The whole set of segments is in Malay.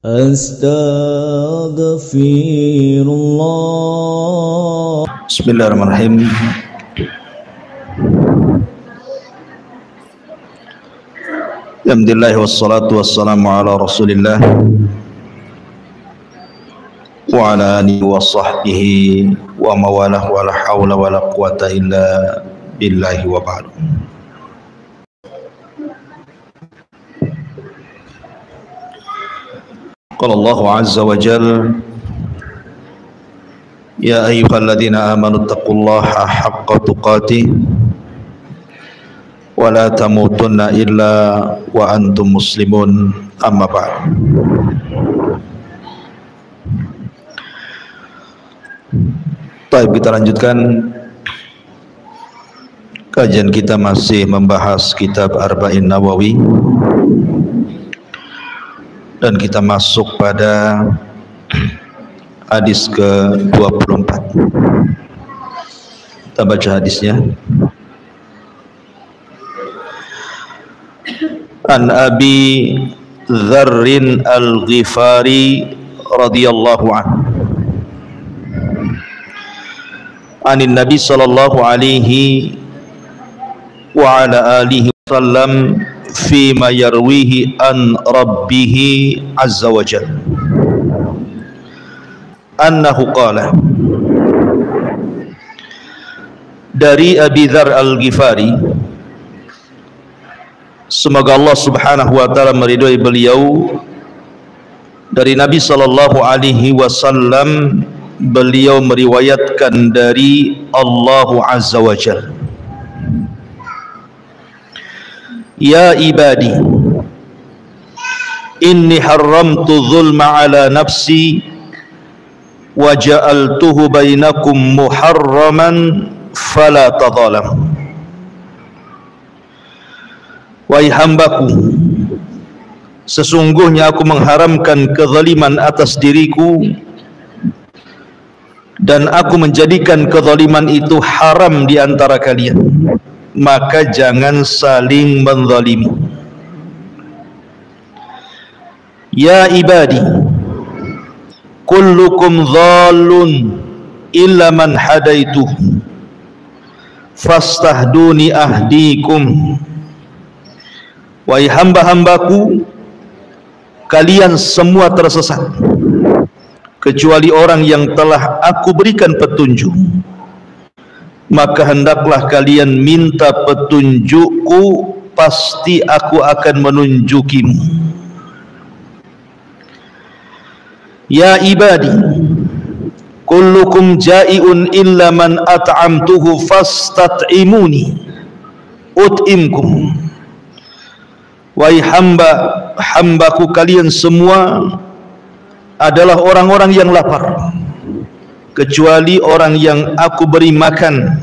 Astaghfirullah. Bismillahirrahmanirrahim. Alhamdulillah wassalatu wassalamu ala Rasulillah wa ala alihi wa sahbihi wa mawalah wa la hawla wa la quwata illa billahi wa ba'du. Qala Allah azza wa jalla ya ayyuhalladzina amanu taqullaha haqqa tuqatih wa la tamutunna illa wa antum muslimun, amma ba'd. Baik, kita lanjutkan kajian kita, masih membahas kitab Arba'in Nawawi, dan kita masuk pada hadis ke-24. Kita baca hadisnya. An Abi Dzarrin Al-Ghifari radhiyallahu anhu anin Nabi sallallahu alaihi wa ala alihi wasallam fima yarwihi an rabbih azza wa jalla annahu qala, dari Abi Dzar Al-Ghifari, semoga Allah subhanahu wa ta'ala meridhai beliau, dari Nabi sallallahu alaihi wasallam beliau meriwayatkan dari Allah azza wa jalla, ya ibadi inni haramtu zulma ala nafsi wa ja'altuhu bainakum muharraman fala tadhalam. Wahai hambaku, sesungguhnya aku mengharamkan kezaliman atas diriku dan aku menjadikan kezaliman itu haram di antara kalian, maka jangan saling menzalimi. Ya ibadi, kullukum dhallun illa man hadaituh fastahduni ahdikum. Wahai hamba-hambaku, kalian semua tersesat kecuali orang yang telah aku berikan petunjuk, maka hendaklah kalian minta petunjukku, pasti aku akan menunjukimu. Ya ibadi, kullukum ja'iun illa man at'amtuhu fastat'imuni ut'imkum. Wahai hamba-hambaku, kalian semua adalah orang-orang yang lapar kecuali orang yang aku beri makan,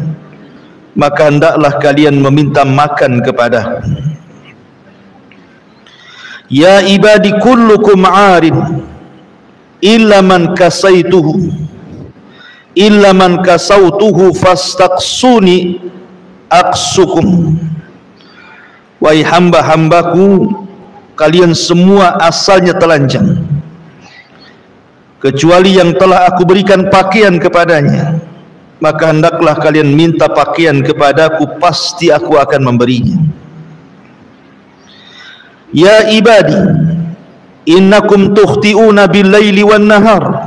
maka hendaklah kalian meminta makan kepadaku. Ya ibadi, kullukum 'arin illa man kasautuhu fastaqsuni aqsukum. Wahai hamba-hambaku, kalian semua asalnya telanjang kecuali yang telah aku berikan pakaian kepadanya, maka hendaklah kalian minta pakaian kepadaku, pasti aku akan memberinya. Ya ibadi, innakum tukhti'una bil-laili wan-nahar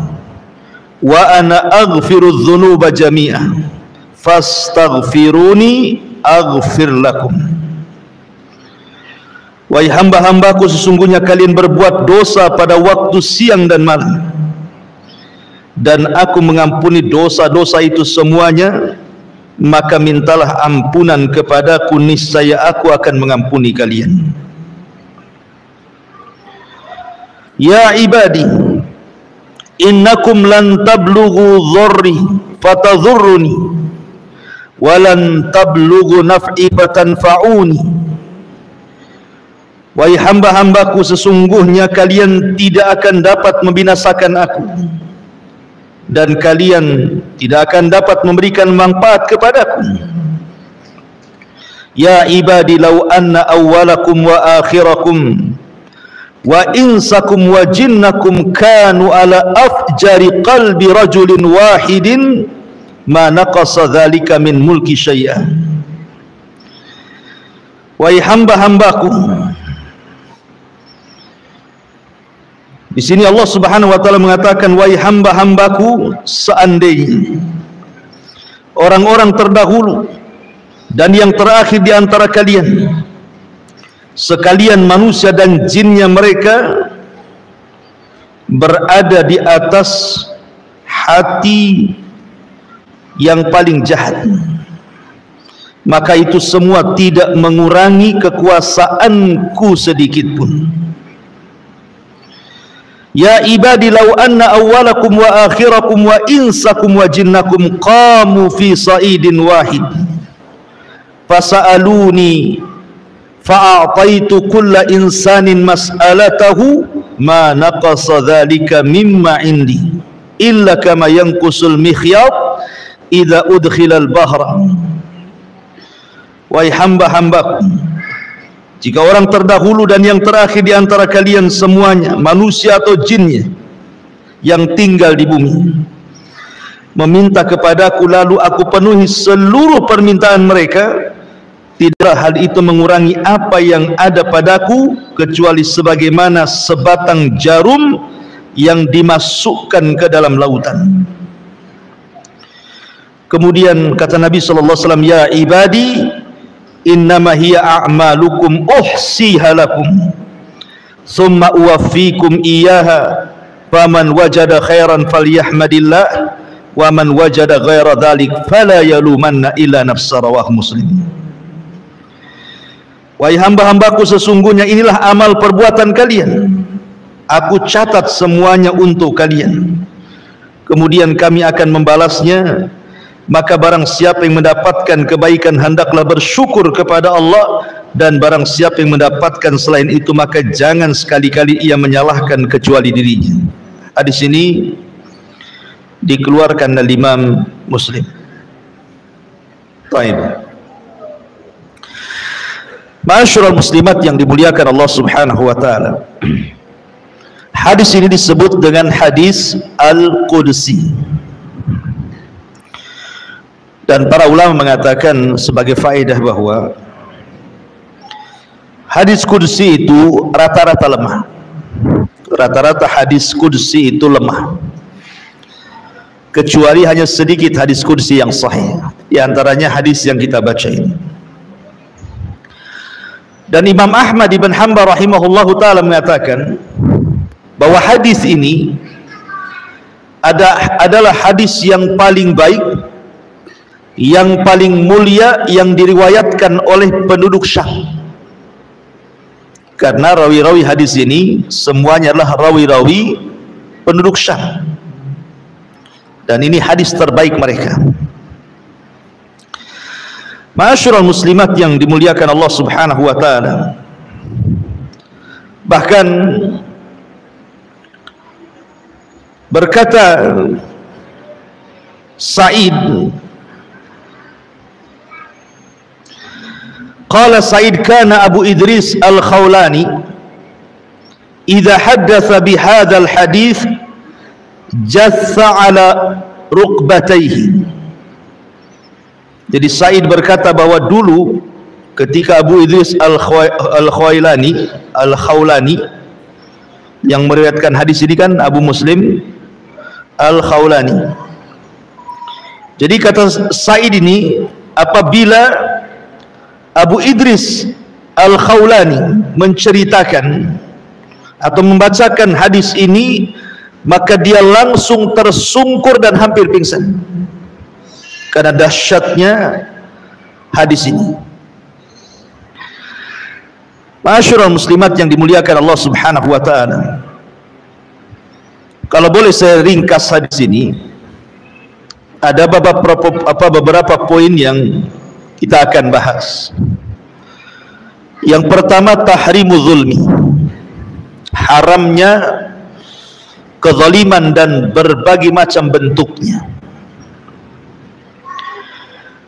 wa ana aghfiru dzunuba jami'a fastaghfiruni aghfir lakum. Wahai hamba-hambaku, sesungguhnya kalian berbuat dosa pada waktu siang dan malam, dan aku mengampuni dosa-dosa itu semuanya, maka mintalah ampunan kepadaku, niscaya aku akan mengampuni kalian. Ya ibadi, innakum lan tablughu dhurri fatadhurruni wa lan tablughu naf'i fatanfa'uni. Wahai hamba-hambaku, sesungguhnya kalian tidak akan dapat membinasakan aku, dan kalian tidak akan dapat memberikan manfaat kepadaku. Ya ibadi, law anna awwalakum wa akhirakum wa insakum wa jinnakum kanu ala afjari qalbi rajulin wahidin ma naqasa dzalika min mulki syai'an. Wahai hamba-hambaku, di sini Allah Subhanahu wa taala mengatakan, wahai hamba-hambaku, seandainya orang-orang terdahulu dan yang terakhir di antara kalian, sekalian manusia dan jinnya mereka, berada di atas hati yang paling jahat, maka itu semua tidak mengurangi kekuasaanku sedikit pun. Ya ibadi law anna awwalakum wa akhirakum wa insakum wa jinnakum qamu fi sa'idin wahid fasa'aluni fa'ataitu kulla insanin mas'alatahu ma naqasa dhalika mimma indi illa kama yanqusul mikhyat idza udkhilal bahra. Wahai hamba-hambaku, jika orang terdahulu dan yang terakhir di antara kalian semuanya, manusia atau jinnya yang tinggal di bumi, meminta kepadaku lalu aku penuhi seluruh permintaan mereka, tidaklah hal itu mengurangi apa yang ada padaku kecuali sebagaimana sebatang jarum yang dimasukkan ke dalam lautan. Kemudian kata Nabi sallallahu alaihi wasallam, ya ibadi innama hiya a'malukum uhsiha lakum thumma uwaffikum iyyaha faman wajada khairan falyahmadillah wa man wajada ghaira dhalik fala yalumanna illa nafsa. Rawah Muslim. Wahai hamba-hambaku, sesungguhnya inilah amal perbuatan kalian, aku catat semuanya untuk kalian, kemudian kami akan membalasnya. Maka barang siapa yang mendapatkan kebaikan hendaklah bersyukur kepada Allah, dan barang siapa yang mendapatkan selain itu maka jangan sekali-kali ia menyalahkan kecuali dirinya. Hadis ini dikeluarkan oleh Imam Muslim. Baik. Ma'asyiral muslimat yang dimuliakan Allah Subhanahu wa taala. Hadis ini disebut dengan hadis Al-Qudsi. Dan para ulama mengatakan sebagai faedah bahwa hadis qudsi itu rata-rata lemah. Rata-rata hadis qudsi itu lemah, kecuali hanya sedikit hadis qudsi yang sahih, di antaranya hadis yang kita baca ini. Dan Imam Ahmad ibn Hanbal rahimahullahu ta'ala mengatakan bahwa hadis ini adalah hadis yang paling baik, yang paling mulia yang diriwayatkan oleh penduduk Syam. Karena rawi-rawi hadis ini semuanya adalah rawi-rawi penduduk Syam, dan ini hadis terbaik mereka. Ma'asyiral muslimat yang dimuliakan Allah Subhanahu wa taala, bahkan berkata Sa'id, qala Sa'id kana Abu Idris Al-Khawlani idza haddatha bihadzal hadits jassa ala rukbatayhi. Jadi Sa'id berkata bahwa dulu ketika Abu Idris Al-Khawlani yang meriwayatkan hadis ini kan Abu Muslim Al-Khawlani. Jadi kata Sa'id ini, apabila Abu Idris Al-Khawlani menceritakan atau membacakan hadis ini, maka dia langsung tersungkur dan hampir pingsan karena dahsyatnya hadis ini. Ma'asyiral muslimat yang dimuliakan Allah Subhanahu wa taala, kalau boleh saya ringkas hadis ini, ada beberapa poin yang kita akan bahas. Yang pertama, tahrimu zulmi, haramnya kezaliman dan berbagai macam bentuknya.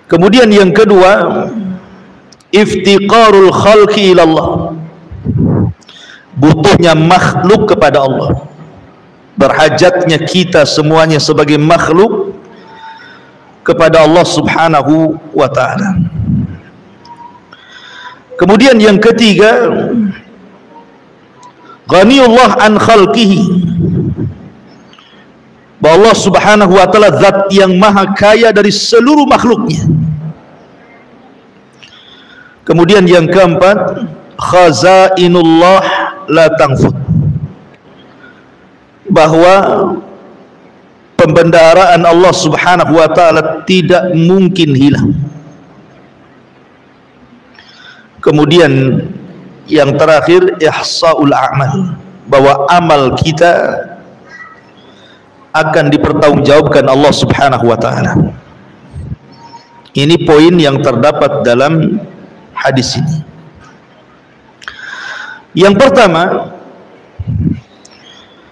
Kemudian yang kedua, iftiqarul khalqi ilallah, butuhnya makhluk kepada Allah, berhajatnya kita semuanya sebagai makhluk kepada Allah subhanahu wa ta'ala. Kemudian yang ketiga, ghaniyullah an khalqihi, bahwa Allah subhanahu wa ta'ala zat yang maha kaya dari seluruh makhluknya. Kemudian yang keempat, khazainullah la tanfud, bahwa pembendaharaan Allah subhanahu wa ta'ala tidak mungkin hilang. Kemudian yang terakhir, ihsaul a'mal, bahwa amal kita akan dipertanggungjawabkan Allah subhanahu wa ta'ala. Ini poin yang terdapat dalam hadis ini. Yang pertama,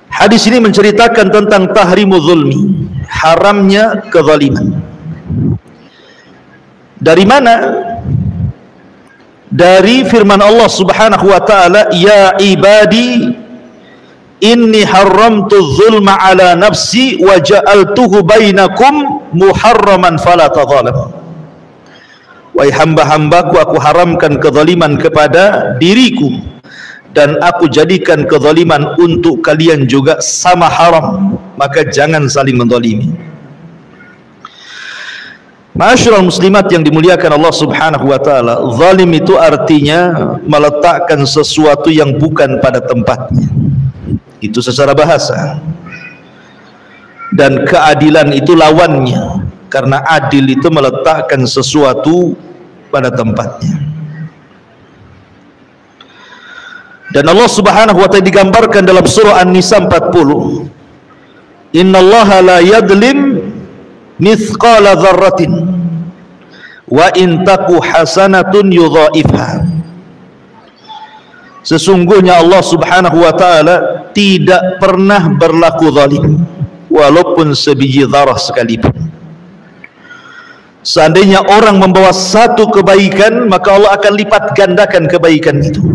hadis ini menceritakan tentang tahrimu zulmi, haramnya kezaliman. Dari mana? Dari firman Allah subhanahu wa ta'ala, ya ibadi inni haramtu zulma ala nafsi wa ja'altuhu bainakum muharraman fala tadhalam. Wahai hamba-hambaku, aku haramkan kezaliman kepada diriku dan aku jadikan kezaliman untuk kalian juga sama haram, maka jangan saling menzalimi. Ma'asyiral muslimat yang dimuliakan Allah subhanahu wa ta'ala, zalim itu artinya meletakkan sesuatu yang bukan pada tempatnya, itu secara bahasa. Dan keadilan itu lawannya, karena adil itu meletakkan sesuatu pada tempatnya. Dan Allah subhanahu wa ta'ala digambarkan dalam surah An-Nisa 40, innallaha la yadlim mithqala dzarratin wa in taku hasanatun yudhaifha. Sesungguhnya Allah subhanahu wa ta'ala tidak pernah berlaku zalim, walaupun sebiji zarah sekalipun. Seandainya orang membawa satu kebaikan, maka Allah akan lipat gandakan kebaikan itu.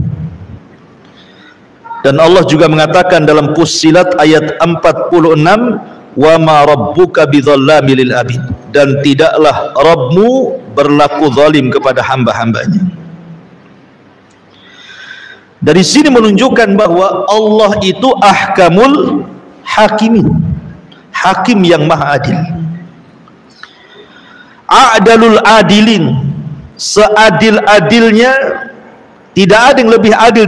Dan Allah juga mengatakan dalam Fussilat ayat 46, wa ma rabbuka bidzallami lil abid, dan tidaklah Rabbmu berlaku zalim kepada hamba-hambanya. Dari sini menunjukkan bahwa Allah itu ahkamul hakimin, hakim yang maha adil. A'dalul adilin, seadil-adilnya, tidak ada yang lebih adil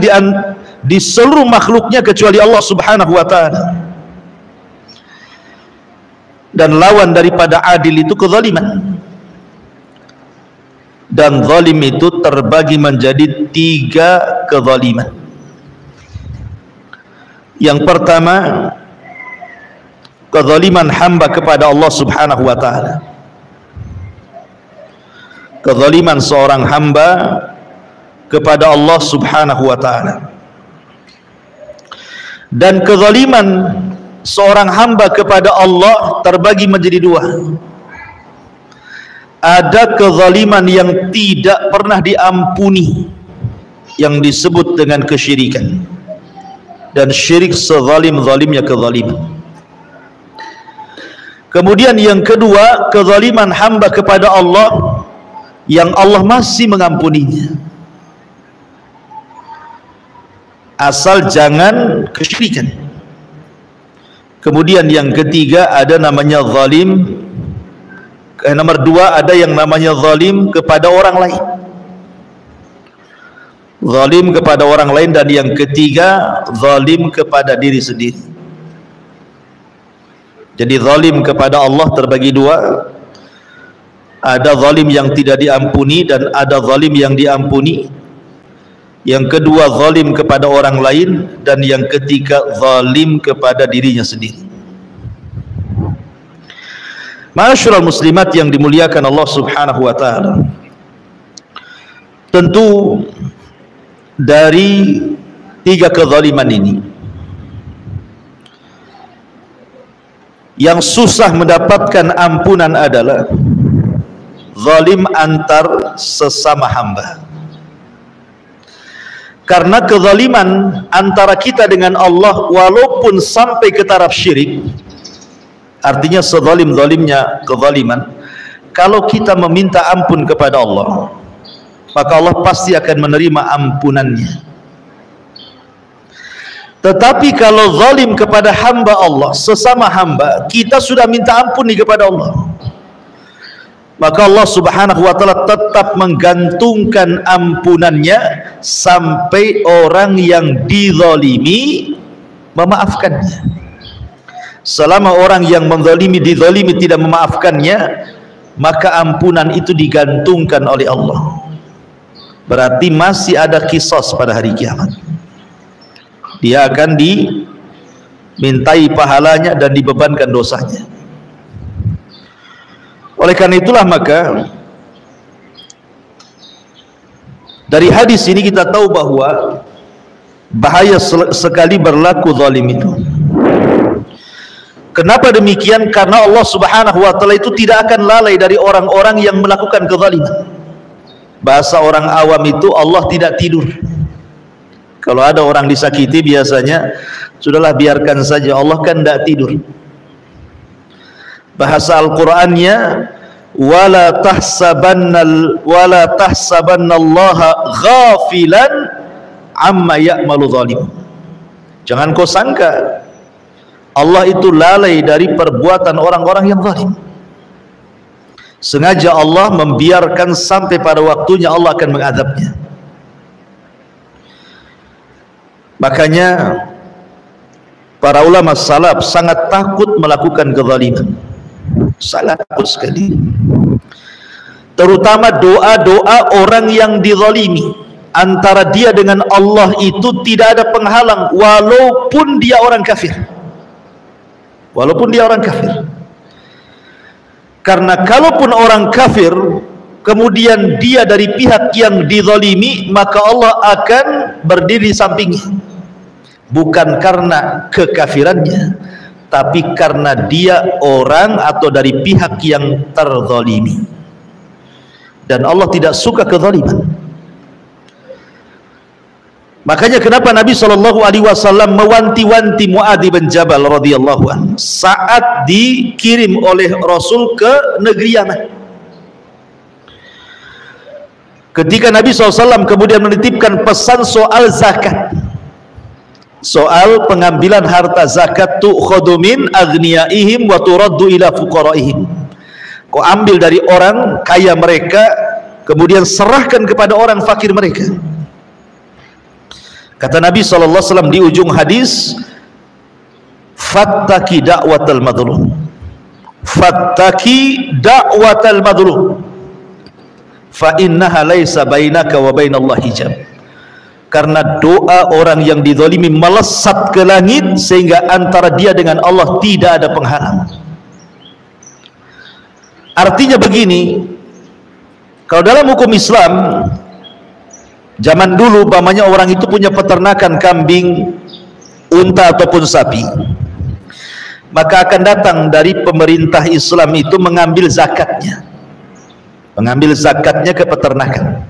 di seluruh makhluknya kecuali Allah subhanahu wa ta'ala. Dan lawan daripada adil itu kezaliman. Dan zalim itu terbagi menjadi 3 kezaliman. Yang pertama, kezaliman hamba kepada Allah subhanahu wa ta'ala. Kezaliman seorang hamba kepada Allah subhanahu wa ta'ala. Dan kezaliman seorang hamba kepada Allah terbagi menjadi 2. Ada kezaliman yang tidak pernah diampuni, yang disebut dengan kesyirikan, dan syirik sezalim-zalimnya kezaliman. Kemudian yang kedua, kezaliman hamba kepada Allah yang Allah masih mengampuninya, asal jangan kesyirikan. Kemudian yang ketiga ada namanya zalim, nomor 2 ada yang namanya zalim kepada orang lain, zalim kepada orang lain, dan yang ketiga zalim kepada diri sendiri. Jadi zalim kepada Allah terbagi 2, ada zalim yang tidak diampuni dan ada zalim yang diampuni. Yang kedua zalim kepada orang lain, dan yang ketiga zalim kepada dirinya sendiri. Ma'asyiral muslimat yang dimuliakan Allah subhanahu wa ta'ala, tentu dari 3 kezaliman ini, yang susah mendapatkan ampunan adalah zalim antar sesama hamba. Karena kezaliman antara kita dengan Allah walaupun sampai ke taraf syirik, artinya sezalim-zalimnya kezaliman, kalau kita meminta ampun kepada Allah, maka Allah pasti akan menerima ampunannya. Tetapi kalau zalim kepada hamba Allah, sesama hamba, kita sudah minta ampun kepada Allah, maka Allah subhanahu wa ta'ala tetap menggantungkan ampunannya sampai orang yang dizalimi memaafkannya. Selama orang yang menzalimi dizalimi tidak memaafkannya, maka ampunan itu digantungkan oleh Allah. Berarti masih ada qisas pada hari kiamat. Dia akan dimintai pahalanya dan dibebankan dosanya. Oleh karena itulah maka dari hadis ini kita tahu bahwa bahaya sekali berlaku zalim itu. Kenapa demikian? Karena Allah subhanahu wa ta'ala itu tidak akan lalai dari orang-orang yang melakukan kezaliman. Bahasa orang awam itu Allah tidak tidur. Kalau ada orang disakiti biasanya sudahlah biarkan saja, Allah kan tidak tidur. Bahasa Al-Qur'annya wala tahsabannallaha ghafilan amma ya'malu zalim. Jangan kau sangka Allah itu lalai dari perbuatan orang-orang yang zalim. Sengaja Allah membiarkan sampai pada waktunya Allah akan mengadabnya. Makanya para ulama salaf sangat takut melakukan kezaliman, sangat takut sekali. Terutama doa-doa orang yang dizalimi, antara dia dengan Allah itu tidak ada penghalang walaupun dia orang kafir. Walaupun dia orang kafir. Karena kalaupun orang kafir kemudian dia dari pihak yang dizalimi, maka Allah akan berdiri sampingnya. Bukan karena kekafirannya, tapi karena dia orang atau dari pihak yang terzalimi. Dan Allah tidak suka kezaliman. Makanya kenapa Nabi SAW mewanti-wanti Muadz bin Jabal radhiyallahu anhu saat dikirim oleh Rasul ke negeri Yaman. Ketika Nabi SAW kemudian menitipkan pesan soal zakat, soal pengambilan harta zakat, tu'khadhu min aghniyaihim wa turaddu ila fuqaraihim. Kau ambil dari orang kaya mereka kemudian serahkan kepada orang fakir mereka. Kata Nabi SAW di ujung hadis, fattaki da'watal madlum, fattaki da'watal madlum, fa innaha laisa bainaka wa bainallahi hijab. Karena doa orang yang dizalimi melesat ke langit sehingga antara dia dengan Allah tidak ada penghalang. Artinya begini, kalau dalam hukum Islam zaman dulu umpamanya orang itu punya peternakan kambing, unta ataupun sapi, maka akan datang dari pemerintah Islam itu mengambil zakatnya, ke peternakan.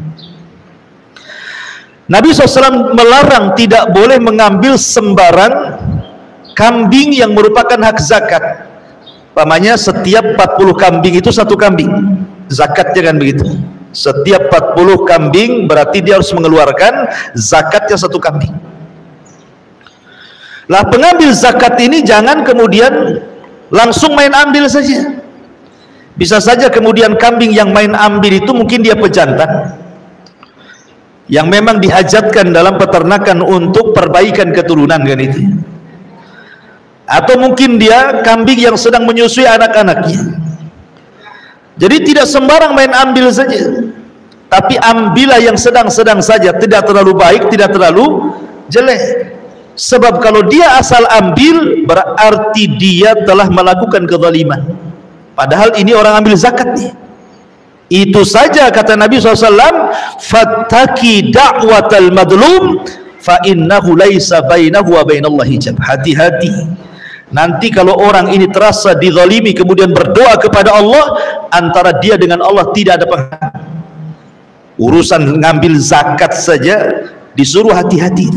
Nabi SAW melarang tidak boleh mengambil sembarang kambing yang merupakan hak zakat. Umpamanya setiap 40 kambing itu satu kambing, zakatnya kan begitu. Setiap 40 kambing berarti dia harus mengeluarkan zakatnya satu kambing. Lah pengambil zakat ini jangan kemudian langsung main ambil saja. Bisa saja kemudian kambing yang main ambil itu mungkin dia pejantan yang memang dihajatkan dalam peternakan untuk perbaikan keturunan kan itu. Atau mungkin dia kambing yang sedang menyusui anak-anaknya. Jadi tidak sembarang main ambil saja, tapi ambillah yang sedang-sedang saja, tidak terlalu baik, tidak terlalu jelek. Sebab kalau dia asal ambil berarti dia telah melakukan kezaliman, padahal ini orang ambil zakat nih. Itu saja kata Nabi SAW, fattaki da'watal madlum fa innahu laisa bainahu wa bainallahi hijab. Hati-hati, nanti kalau orang ini terasa dizalimi kemudian berdoa kepada Allah, antara dia dengan Allah tidak ada penghalang. Urusan ngambil zakat saja disuruh hati-hati.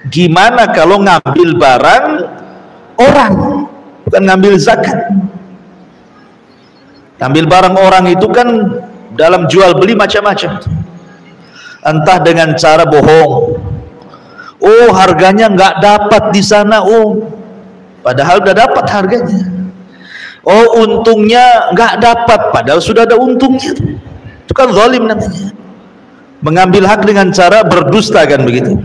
Gimana kalau ngambil barang orang, bukan ngambil zakat. Ngambil barang orang itu kan dalam jual beli macam-macam, entah dengan cara bohong, oh harganya nggak dapat di sana, oh padahal udah dapat harganya, oh untungnya nggak dapat padahal sudah ada untungnya. Itu kan zalim namanya, mengambil hak dengan cara berdusta, kan begitu.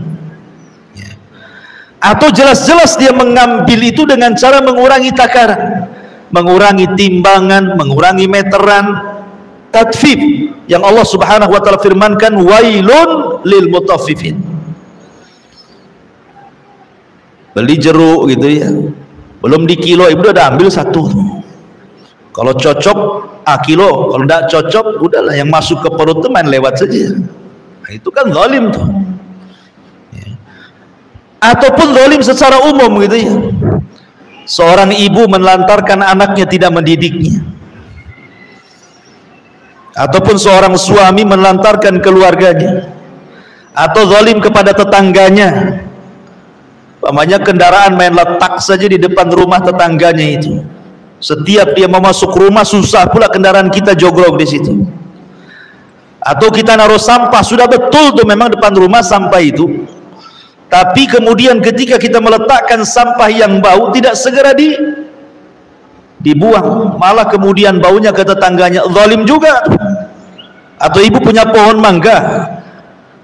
Atau jelas-jelas dia mengambil itu dengan cara mengurangi takaran, mengurangi timbangan, mengurangi meteran, tatfif, yang Allah Subhanahu wa taala firmankan wailun lil mutaffifin. Beli jeruk gitu ya, belum di kilo, ibu udah ambil satu. Kalau cocok kilo, kalau tidak cocok udahlah, yang masuk ke perut teman lewat saja. Nah, itu kan zalim tuh. Ataupun zalim secara umum gitu ya, seorang ibu menelantarkan anaknya, tidak mendidiknya. Ataupun seorang suami menelantarkan keluarganya. Atau zalim kepada tetangganya, umpamanya kendaraan main letak saja di depan rumah tetangganya itu, setiap dia mau masuk rumah susah pula kendaraan kita jogrok di situ. Atau kita naruh sampah, sudah betul tuh memang depan rumah sampah itu, tapi kemudian ketika kita meletakkan sampah yang bau tidak segera dibuang, malah kemudian baunya ke tetangganya, zalim juga. Atau ibu punya pohon mangga,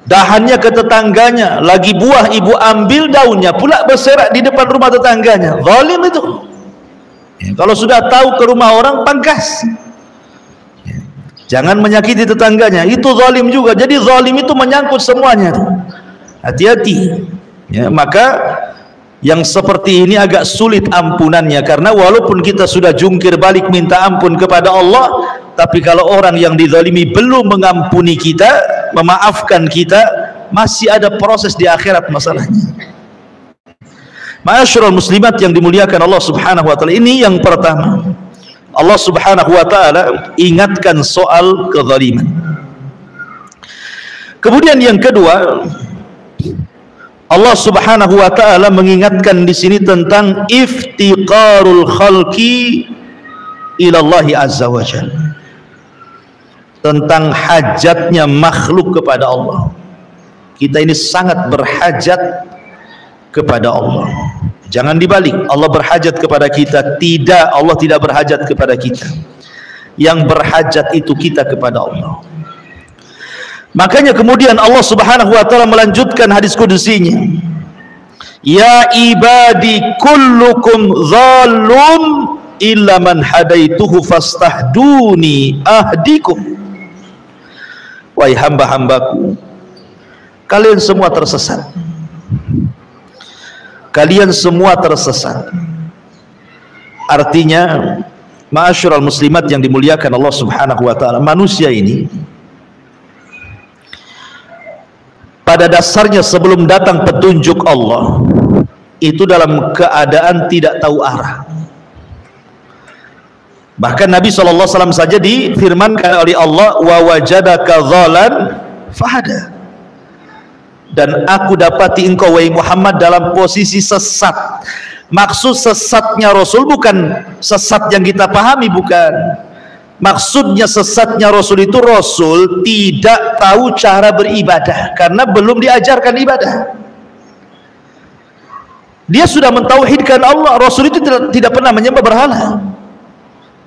dahannya ke tetangganya, lagi buah ibu ambil daunnya pula berserak di depan rumah tetangganya, zalim itu. Kalau sudah tahu ke rumah orang, pangkas, jangan menyakiti tetangganya, itu zalim juga. Jadi zalim itu menyangkut semuanya, hati-hati ya. Maka yang seperti ini agak sulit ampunannya, karena walaupun kita sudah jungkir balik minta ampun kepada Allah, tapi kalau orang yang dizalimi belum mengampuni kita, memaafkan kita, masih ada proses di akhirat masalahnya. Ma'asyiral muslimat yang dimuliakan Allah Subhanahu wa taala, ini yang pertama, Allah Subhanahu wa taala ingatkan soal kezaliman. Kemudian yang kedua, Allah Subhanahu wa taala mengingatkan di sini tentang iftiqarul khalqi ila Allah azza wa jalla, tentang hajatnya makhluk kepada Allah. Kita ini sangat berhajat kepada Allah. Jangan dibalik, Allah berhajat kepada kita. Tidak, Allah tidak berhajat kepada kita. Yang berhajat itu kita kepada Allah. Makanya kemudian Allah Subhanahu wa taala melanjutkan hadis kudusinya, ya ibadi kullukum dhallun illa man hadaituhu fastahduni ahdikum. Wahai hamba-hambaku, kalian semua tersesat. Kalian semua tersesat. Artinya, ma'asyiral muslimat yang dimuliakan Allah Subhanahu wa taala, manusia ini pada dasarnya sebelum datang petunjuk Allah itu dalam keadaan tidak tahu arah. Bahkan Nabi SAW saja difirmankan oleh Allah, wa wajadaka dhalan fahada, dan aku dapati engkau wahai Muhammad dalam posisi sesat. Maksud sesatnya Rasul bukan sesat yang kita pahami, bukan. Maksudnya sesatnya Rasul itu, Rasul tidak tahu cara beribadah karena belum diajarkan ibadah. Dia sudah mentauhidkan Allah. Rasul itu tidak pernah menyembah berhala.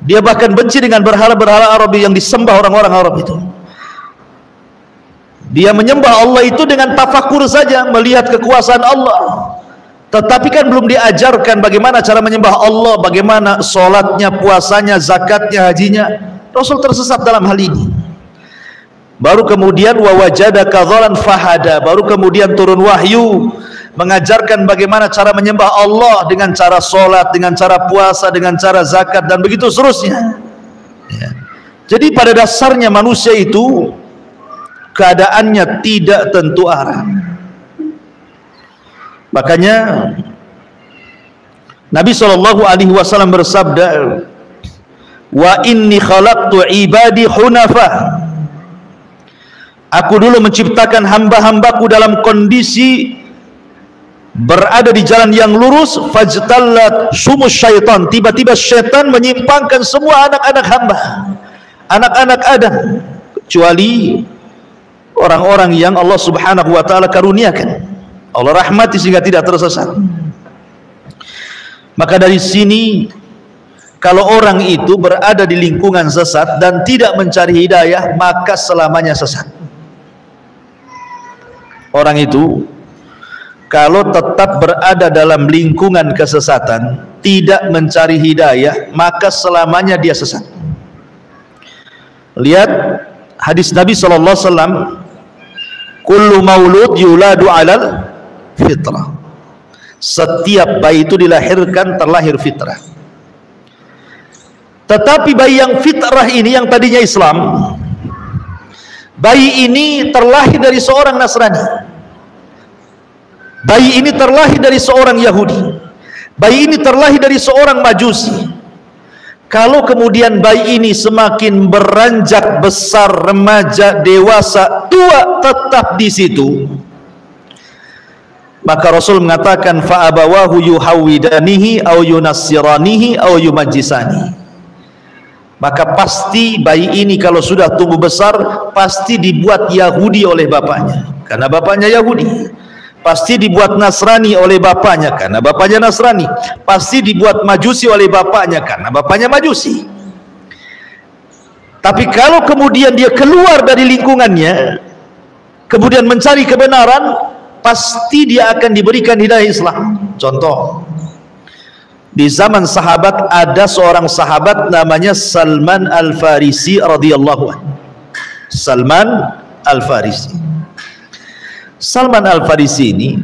Dia bahkan benci dengan berhala-berhala Arab yang disembah orang-orang Arab itu. Dia menyembah Allah itu dengan tafakur saja, melihat kekuasaan Allah. Tetapi kan belum diajarkan bagaimana cara menyembah Allah, bagaimana sholatnya, puasanya, zakatnya, hajinya. Rasul tersesat dalam hal ini. Baru kemudian wa wajadaka dhalan fahada, baru kemudian turun wahyu mengajarkan bagaimana cara menyembah Allah dengan cara sholat, dengan cara puasa, dengan cara zakat, dan begitu seterusnya. Ya. Jadi pada dasarnya manusia itu keadaannya tidak tentu arah. Makanya Nabi SAW bersabda, wa inni khalaqtu ibadi hunafa, Aku dulu menciptakan hamba-hambaku dalam kondisi berada di jalan yang lurus, fajtallat sumus syaitan, tiba-tiba syaitan menyimpangkan semua anak-anak hamba, anak-anak Adam, kecuali orang-orang yang Allah Subhanahu wa taala karuniakan, Allah rahmati sehingga tidak tersesat. Maka dari sini, kalau orang itu berada di lingkungan sesat dan tidak mencari hidayah, maka selamanya sesat. Orang itu kalau tetap berada dalam lingkungan kesesatan, tidak mencari hidayah, maka selamanya dia sesat. Lihat hadis Nabi sallallahu alaihi wasallam, kullu maulud yuladu alal fitrah. Setiap bayi itu dilahirkan terlahir fitrah. Tetapi bayi yang fitrah ini, yang tadinya Islam, bayi ini terlahir dari seorang Nasrani. Bayi ini terlahir dari seorang Yahudi. Bayi ini terlahir dari seorang Majusi. Kalau kemudian bayi ini semakin beranjak besar, remaja, dewasa, tua, tetap di situ, maka Rasul mengatakan fa abawahu yuhawidanihi au yunassiranihi au yumajjisani. Maka pasti bayi ini kalau sudah tumbuh besar pasti dibuat Yahudi oleh bapaknya karena bapaknya Yahudi. Pasti dibuat Nasrani oleh bapaknya karena bapaknya Nasrani. Pasti dibuat Majusi oleh bapaknya karena bapaknya Majusi. Tapi kalau kemudian dia keluar dari lingkungannya, kemudian mencari kebenaran, pasti dia akan diberikan hidayah Islam. Contoh, di zaman sahabat ada seorang sahabat namanya Salman Al-Farisi radhiyallahu anhu. Salman Al-Farisi. Salman Al-Farisi ini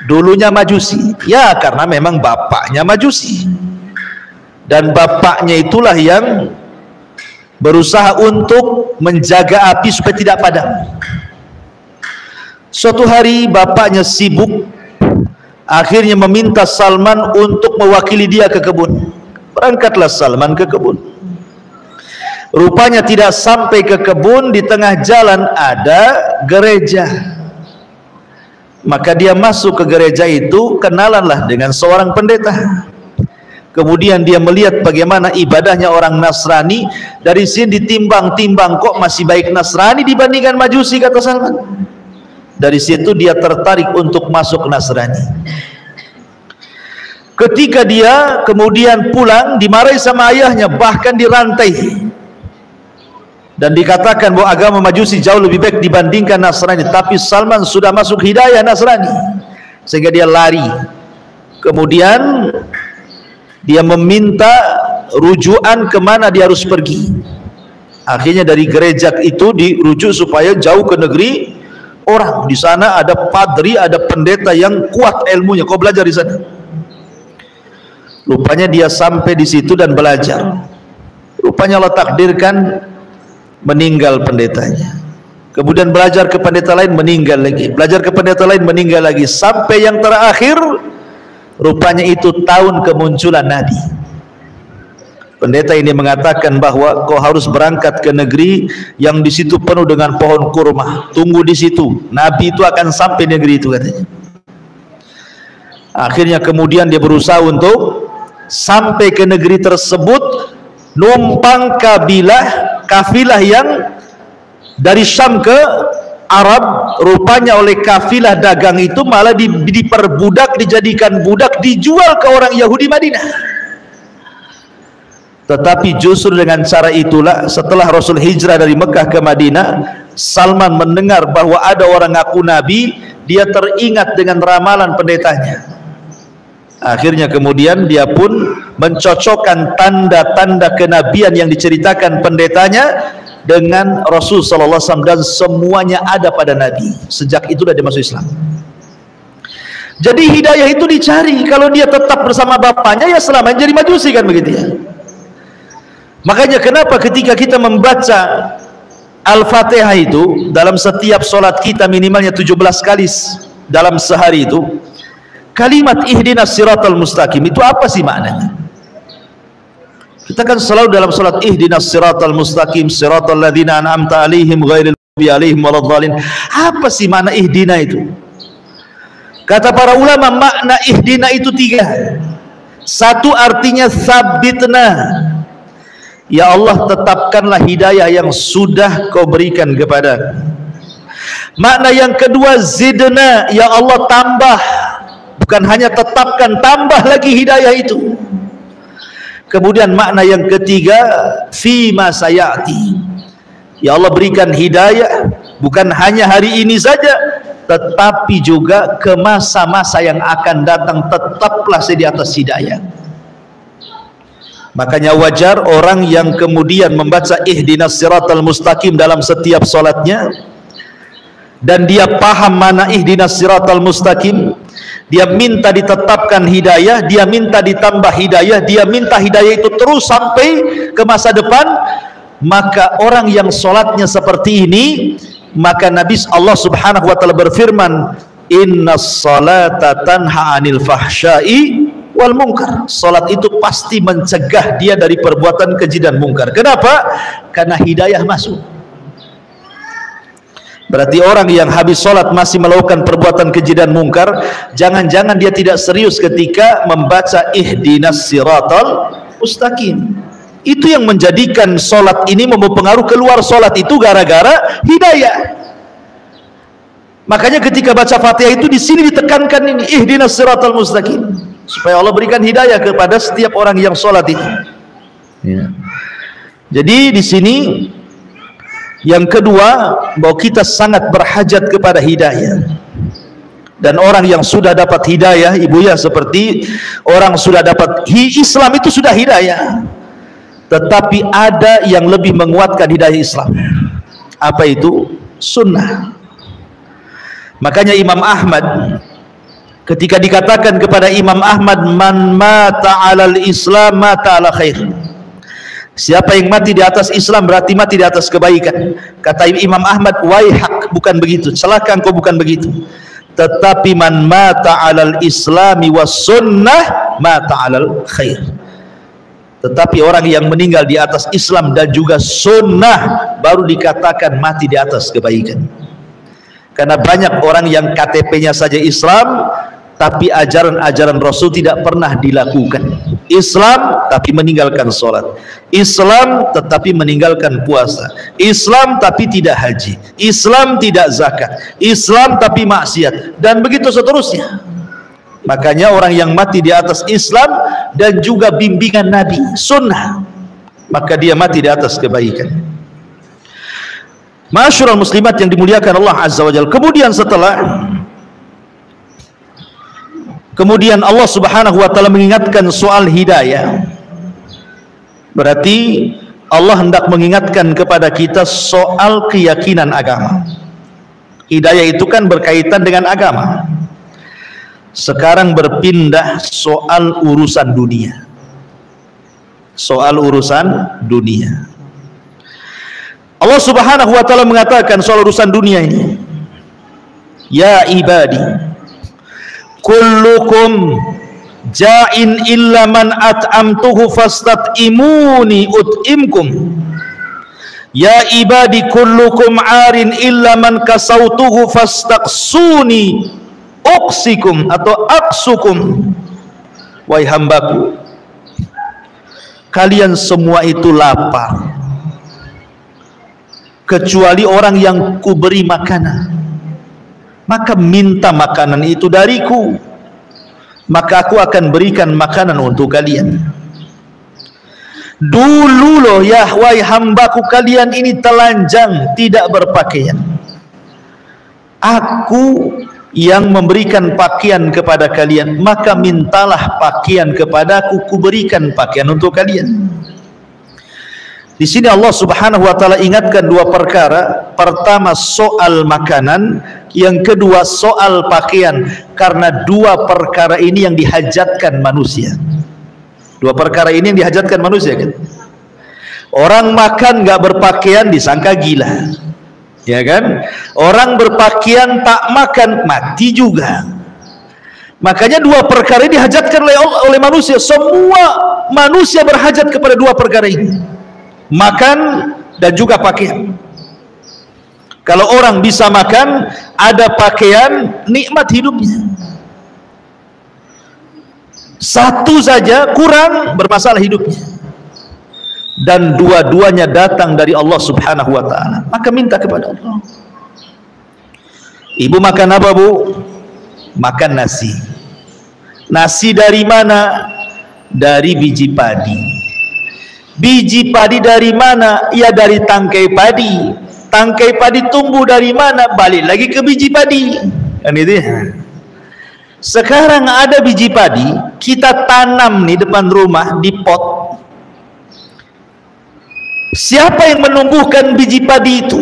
dulunya Majusi, ya karena memang bapaknya Majusi, dan bapaknya itulah yang berusaha untuk menjaga api supaya tidak padam. Suatu hari bapaknya sibuk, akhirnya meminta Salman untuk mewakili dia ke kebun. Berangkatlah Salman ke kebun. Rupanya tidak sampai ke kebun, di tengah jalan ada gereja. Maka dia masuk ke gereja itu, kenalanlah dengan seorang pendeta. Kemudian dia melihat bagaimana ibadahnya orang Nasrani. Dari sini ditimbang-timbang, kok masih baik Nasrani dibandingkan Majusi, kata Salman. Dari situ dia tertarik untuk masuk Nasrani. Ketika dia kemudian pulang, dimarahi sama ayahnya, bahkan dirantai. Dan dikatakan bahwa agama Majusi jauh lebih baik dibandingkan Nasrani. Tapi Salman sudah masuk hidayah Nasrani, sehingga dia lari. Kemudian dia meminta rujukan kemana dia harus pergi. Akhirnya dari gereja itu dirujuk supaya jauh ke negeri orang. Di sana ada padri, ada pendeta yang kuat ilmunya. Kau belajar di sana. Rupanya dia sampai di situ dan belajar. Rupanya Allah takdirkan meninggal pendetanya. Kemudian belajar ke pendeta lain, meninggal lagi. Belajar ke pendeta lain, meninggal lagi. Sampai yang terakhir, rupanya itu tahun kemunculan Nabi. Pendeta ini mengatakan bahwa kau harus berangkat ke negeri yang di situ penuh dengan pohon kurma. Tunggu di situ. Nabi itu akan sampai negeri itu, katanya. Akhirnya kemudian dia berusaha untuk sampai ke negeri tersebut, numpang kafilah yang dari Syam ke Arab. Rupanya oleh kafilah dagang itu malah diperbudak, dijadikan budak, dijual ke orang Yahudi Madinah. Tetapi justru dengan cara itulah setelah Rasul hijrah dari Mekah ke Madinah, Salman mendengar bahwa ada orang ngaku Nabi. Dia teringat dengan ramalan pendetanya. Akhirnya kemudian dia pun mencocokkan tanda-tanda kenabian yang diceritakan pendetanya dengan Rasul sallallahu alaihi wasallam, dan semuanya ada pada Nabi. Sejak itulah dia masuk Islam. Jadi hidayah itu dicari. Kalau dia tetap bersama bapaknya, ya selamanya jadi Majusi, kan begitu ya. Makanya kenapa ketika kita membaca Al-Fatihah itu dalam setiap solat kita minimalnya 17 kali dalam sehari itu, kalimat ihdinas siratal mustaqim itu apa sih maknanya? Kita kan selalu dalam salat ihdinas siratal mustaqim siratal ladzina an'amta alaihim ghairil alaihim waladhdallin. Apa sih makna ihdina itu? Kata para ulama, makna ihdina itu 3. Satu artinya sabitna, ya Allah tetapkanlah hidayah yang sudah kau berikan kepada. Makna yang kedua zidna, ya Allah tambah, bukan hanya tetapkan, tambah lagi hidayah itu. Kemudian makna yang ketiga fima sayati, ya Allah berikan hidayah bukan hanya hari ini saja, tetapi juga ke masa-masa yang akan datang, tetaplah saya di atas hidayah. Makanya wajar orang yang kemudian membaca ihdinas siratal mustaqim dalam setiap solatnya, dan dia paham mana ihdinas siratal mustaqim, dia minta ditetapkan hidayah, dia minta ditambah hidayah, dia minta hidayah itu terus sampai ke masa depan. Maka orang yang solatnya seperti ini, maka Nabi Allah subhanahu wa ta'ala berfirman, innas salata tanha anil fahsyai wal munkar. Salat itu pasti mencegah dia dari perbuatan keji dan mungkar. Kenapa? Karena hidayah masuk. Berarti orang yang habis salat masih melakukan perbuatan keji dan mungkar, jangan-jangan dia tidak serius ketika membaca ihdinas siratal mustaqim. Itu yang menjadikan solat ini mempengaruhi keluar solat itu gara-gara hidayah. Makanya ketika baca Fatihah itu di sini ditekankan ini ihdinas siratal mustaqim, supaya Allah berikan hidayah kepada setiap orang yang solat itu. Ya. Jadi di sini yang kedua, bahwa kita sangat berhajat kepada hidayah. Dan orang yang sudah dapat hidayah, ibu ya, seperti orang sudah dapat Islam itu sudah hidayah. Tetapi ada yang lebih menguatkan hidayah Islam. Apa itu? Sunnah. Makanya Imam Ahmad, ketika dikatakan kepada Imam Ahmad, man mata alal Islam mata ala khair, siapa yang mati di atas Islam berarti mati di atas kebaikan. Kata Imam Ahmad, waihak, bukan begitu, celaka engkau, bukan begitu. Tetapi man mata alal Islami was sunnah mata alal khair. Tetapi orang yang meninggal di atas Islam dan juga sunnah baru dikatakan mati di atas kebaikan. Karena banyak orang yang KTP-nya saja Islam, tapi ajaran-ajaran Rasul tidak pernah dilakukan. Islam tapi meninggalkan sholat, Islam tetapi meninggalkan puasa, Islam tapi tidak haji, Islam tidak zakat, Islam tapi maksiat, dan begitu seterusnya. Makanya orang yang mati di atas Islam dan juga bimbingan Nabi, sunnah, maka dia mati di atas kebaikan. Ma'asyiral muslimat yang dimuliakan Allah Azza wa Jalla. Kemudian Allah subhanahu wa ta'ala mengingatkan soal hidayah. Berarti Allah hendak mengingatkan kepada kita soal keyakinan agama. Hidayah itu kan berkaitan dengan agama. Sekarang berpindah soal urusan dunia. Soal urusan dunia. Allah subhanahu wa ta'ala mengatakan soal urusan dunia ini, ya ibadi kullukum ja'in illa man at'amtuhu fastat'imuni ut'imkum. Ya ibadi kullukum 'arin illa man kasautuhu fastaqsuni uksikum atau aksukum. Wahai hambaku, kalian semua itu lapar kecuali orang yang kuberi makanan, maka minta makanan itu dariku, maka aku akan berikan makanan untuk kalian. Dulu loh ya wahai hambaku, kalian ini telanjang, tidak berpakaian, aku yang memberikan pakaian kepada kalian, maka mintalah pakaian kepadaku, kuberikan pakaian untuk kalian. Di sini Allah Subhanahu wa taala ingatkan dua perkara. Pertama soal makanan, yang kedua soal pakaian, karena dua perkara ini yang dihajatkan manusia. Dua perkara ini yang dihajatkan manusia kan. Orang makan nggak berpakaian disangka gila, ya kan? Orang berpakaian tak makan mati juga. Makanya dua perkara ini dihajatkan oleh manusia. Semua manusia berhajat kepada dua perkara ini, makan dan juga pakaian. Kalau orang bisa makan, ada pakaian, nikmat hidupnya. Satu saja kurang, bermasalah hidupnya. Dan dua-duanya datang dari Allah Subhanahu wa ta'ala, maka minta kepada Allah. Ibu makan apa, Bu? Makan nasi. Nasi dari mana? Dari biji padi. Biji padi dari mana? Ya dari tangkai padi. Tangkai padi tumbuh dari mana? Balik lagi ke biji padi. Kan itu ya. Sekarang ada biji padi, kita tanam nih depan rumah di pot. Siapa yang menumbuhkan biji padi itu?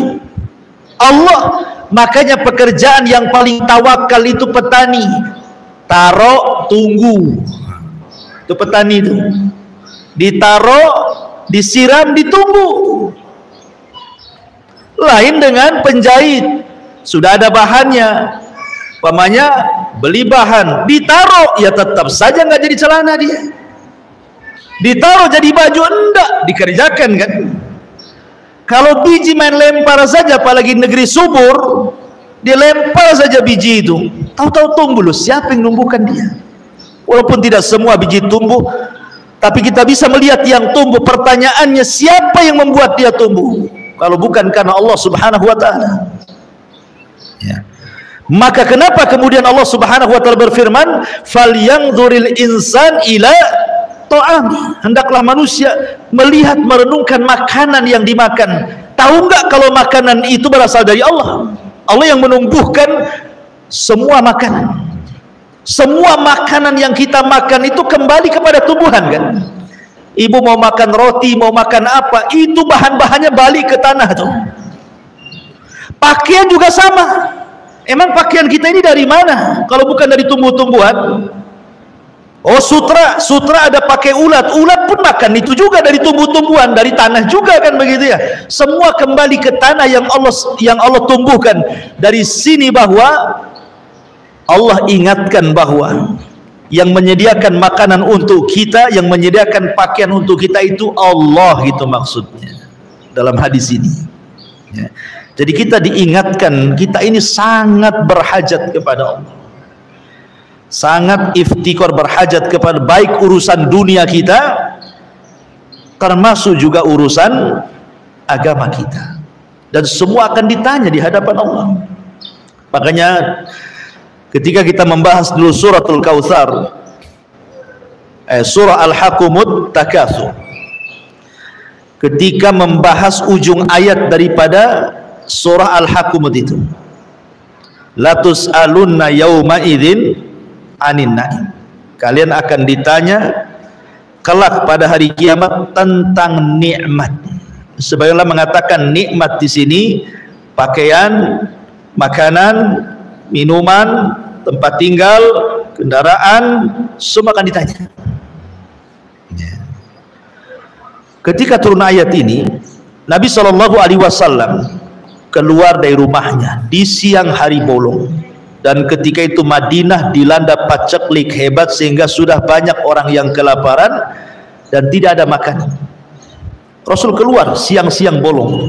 Allah. Makanya pekerjaan yang paling tawakal itu petani. Taruh, tunggu. Itu petani itu. Ditaruh, disiram, ditunggu. Lain dengan penjahit, sudah ada bahannya, umpamanya beli bahan, ditaruh, ya tetap saja nggak jadi celana dia. Ditaruh jadi baju, enggak dikerjakan kan. Kalau biji main lempar saja, apalagi negeri subur, dilempar saja biji itu, tahu-tahu tumbuh. Loh, siapa yang numbuhkan dia? Walaupun tidak semua biji tumbuh, tapi kita bisa melihat yang tumbuh. Pertanyaannya, siapa yang membuat dia tumbuh? Kalau bukan karena Allah Subhanahu wa ta'ala. Ya. Maka kenapa kemudian Allah Subhanahu wa ta'ala berfirman, "Falyanzuril insan ila ta'ami." Hendaklah manusia melihat, merenungkan makanan yang dimakan. Tahu enggak kalau makanan itu berasal dari Allah? Allah yang menumbuhkan semua makanan. Semua makanan yang kita makan itu kembali kepada tumbuhan kan? Ibu mau makan roti, mau makan apa, itu bahan-bahannya balik ke tanah tuh. Pakaian juga sama. Emang pakaian kita ini dari mana? Kalau bukan dari tumbuh-tumbuhan? Oh, sutra ada pakai ulat. Ulat pun makan itu juga dari tumbuh-tumbuhan, dari tanah juga kan begitu ya. Semua kembali ke tanah yang Allah tumbuhkan. Dari sini bahwa Allah ingatkan bahwa yang menyediakan makanan untuk kita, yang menyediakan pakaian untuk kita itu Allah, itu maksudnya dalam hadis ini ya. Jadi kita diingatkan, kita ini sangat berhajat kepada Allah, sangat iftikar, berhajat kepada baik urusan dunia kita, termasuk juga urusan agama kita, dan semua akan ditanya di hadapan Allah. Makanya ketika kita membahas dulu suratul Kautsar, surah Al-Hakumut Takatsur, ketika membahas ujung ayat daripada surah Al-Hakumut itu, la tus'alunna yauma idzin anin na'im, kalian akan ditanya kelak pada hari kiamat tentang nikmat. Sebagaimana mengatakan nikmat di sini pakaian, makanan, minuman, tempat tinggal, kendaraan, semua akan ditanya. Ketika turun ayat ini, Nabi SAW keluar dari rumahnya di siang hari bolong, dan ketika itu Madinah dilanda paceklik hebat sehingga sudah banyak orang yang kelaparan dan tidak ada makanan. Rasul keluar siang-siang bolong.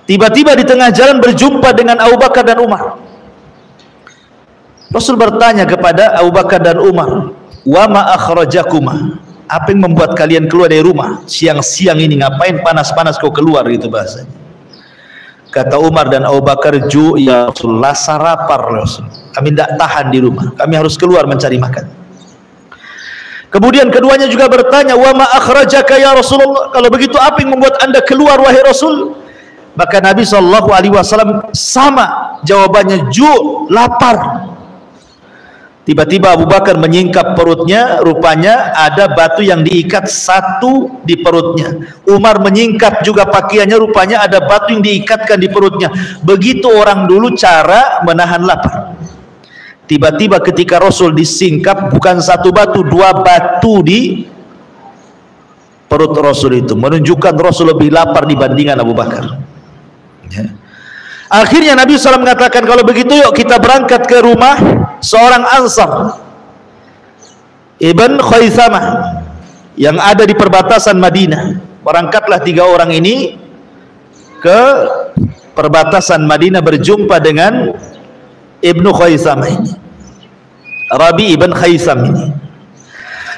Tiba-tiba di tengah jalan berjumpa dengan Abu Bakar dan Umar. Rasul bertanya kepada Abu Bakar dan Umar, "Wa ma akhrajakuma?" Apa yang membuat kalian keluar dari rumah siang-siang ini? Ngapain panas-panas kau keluar, gitu bahasanya. Kata Umar dan Abu Bakar, "Ya Rasul, lapar Rasul. Kami tidak tahan di rumah. Kami harus keluar mencari makan." Kemudian keduanya juga bertanya, "Wa ma akhrajaka ya Rasulullah?" Kalau begitu apa yang membuat Anda keluar wahai Rasul? Maka Nabi SAW sama jawabannya, lapar. Tiba-tiba Abu Bakar menyingkap perutnya, rupanya ada batu yang diikat satu di perutnya. Umar menyingkap juga pakaiannya, rupanya ada batu yang diikatkan di perutnya. Begitu orang dulu cara menahan lapar. Tiba-tiba ketika Rasul disingkap, bukan satu batu, dua batu di perut Rasul itu, menunjukkan Rasul lebih lapar dibandingkan Abu Bakar ya. Akhirnya Nabi SAW mengatakan, kalau begitu yuk kita berangkat ke rumah seorang Ansar, Ibn Khaythamah, yang ada di perbatasan Madinah. Berangkatlah 3 orang ini ke perbatasan Madinah berjumpa dengan Ibnu Khaisam ini, Rabi ibn Khaisam ini.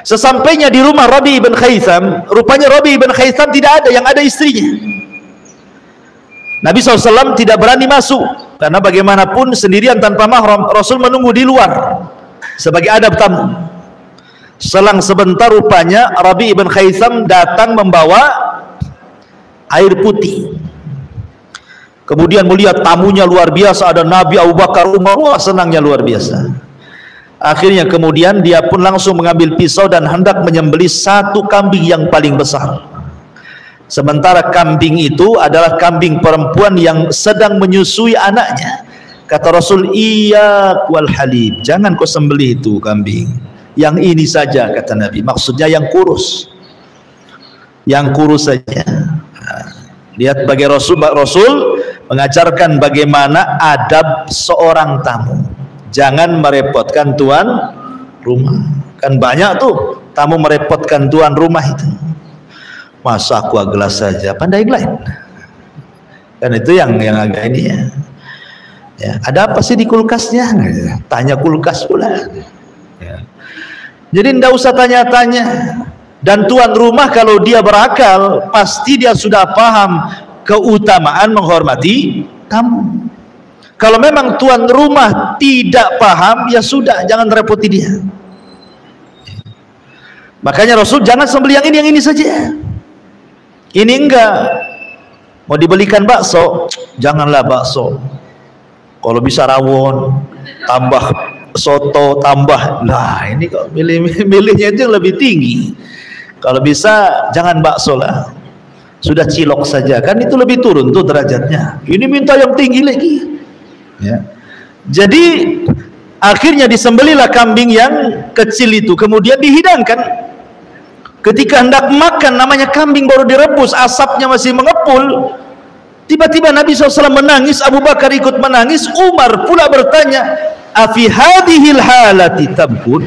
Sesampainya di rumah Rabi ibn Khaisam, rupanya Rabi ibn Khaisam tidak ada, yang ada istrinya. Nabi SAW tidak berani masuk, karena bagaimanapun sendirian tanpa mahram. Rasul menunggu di luar sebagai adab tamu. Selang sebentar rupanya Rabi ibn Khaisam datang membawa air putih. Kemudian melihat tamunya luar biasa, ada Nabi, Abu Bakar, Umar. Wah, senangnya luar biasa. Akhirnya kemudian dia pun langsung mengambil pisau dan hendak menyembelih satu kambing yang paling besar. Sementara kambing itu adalah kambing perempuan yang sedang menyusui anaknya. Kata Rasul, "Iyyak wal halib, jangan kau sembelih itu kambing. Yang ini saja," kata Nabi. Maksudnya yang kurus. Yang kurus saja. Lihat bagi Rasul mengajarkan bagaimana adab seorang tamu. Jangan merepotkan tuan rumah. Kan banyak tuh tamu merepotkan tuan rumah itu. Masa aqua gelas saja, pandai glide. Kan itu yang agak ini ya. Ya, ada apa sih di kulkasnya? Tanya kulkas pula. Ya. Jadi tidak usah tanya-tanya. Dan tuan rumah kalau dia berakal, pasti dia sudah paham keutamaan menghormati tamu. Kalau memang tuan rumah tidak paham, ya sudah, jangan repoti dia. Makanya Rasul, jangan sembelih yang ini saja. Ini enggak. Mau dibelikan bakso, janganlah bakso. Kalau bisa rawon, tambah soto, tambah. Nah, ini kok milihnya itu lebih tinggi. Kalau bisa jangan bakso lah. Sudah cilok saja, kan itu lebih turun tuh derajatnya. Ini minta yang tinggi lagi. Ya. Jadi akhirnya disembelihlah kambing yang kecil itu, kemudian dihidangkan. Ketika hendak makan, namanya kambing baru direbus, asapnya masih mengepul. Tiba-tiba Nabi SAW menangis, Abu Bakar ikut menangis, Umar pula bertanya, "Afi hadhil halati tabkun?"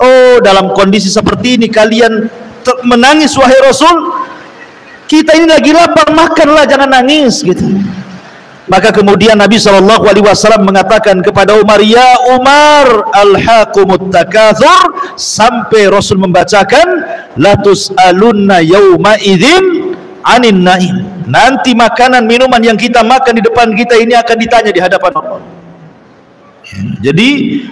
Oh, dalam kondisi seperti ini kalian menangis wahai Rasul? Kita ini lagi lapar, makanlah, jangan nangis gitu. Maka kemudian Nabi SAW mengatakan kepada Umar, "Ya Umar, alhaqumut takatsur," sampai Rasul membacakan, "La tus'alunna yauma idzin 'anin na'im." Nanti makanan minuman yang kita makan di depan kita ini akan ditanya di hadapan Allah. Jadi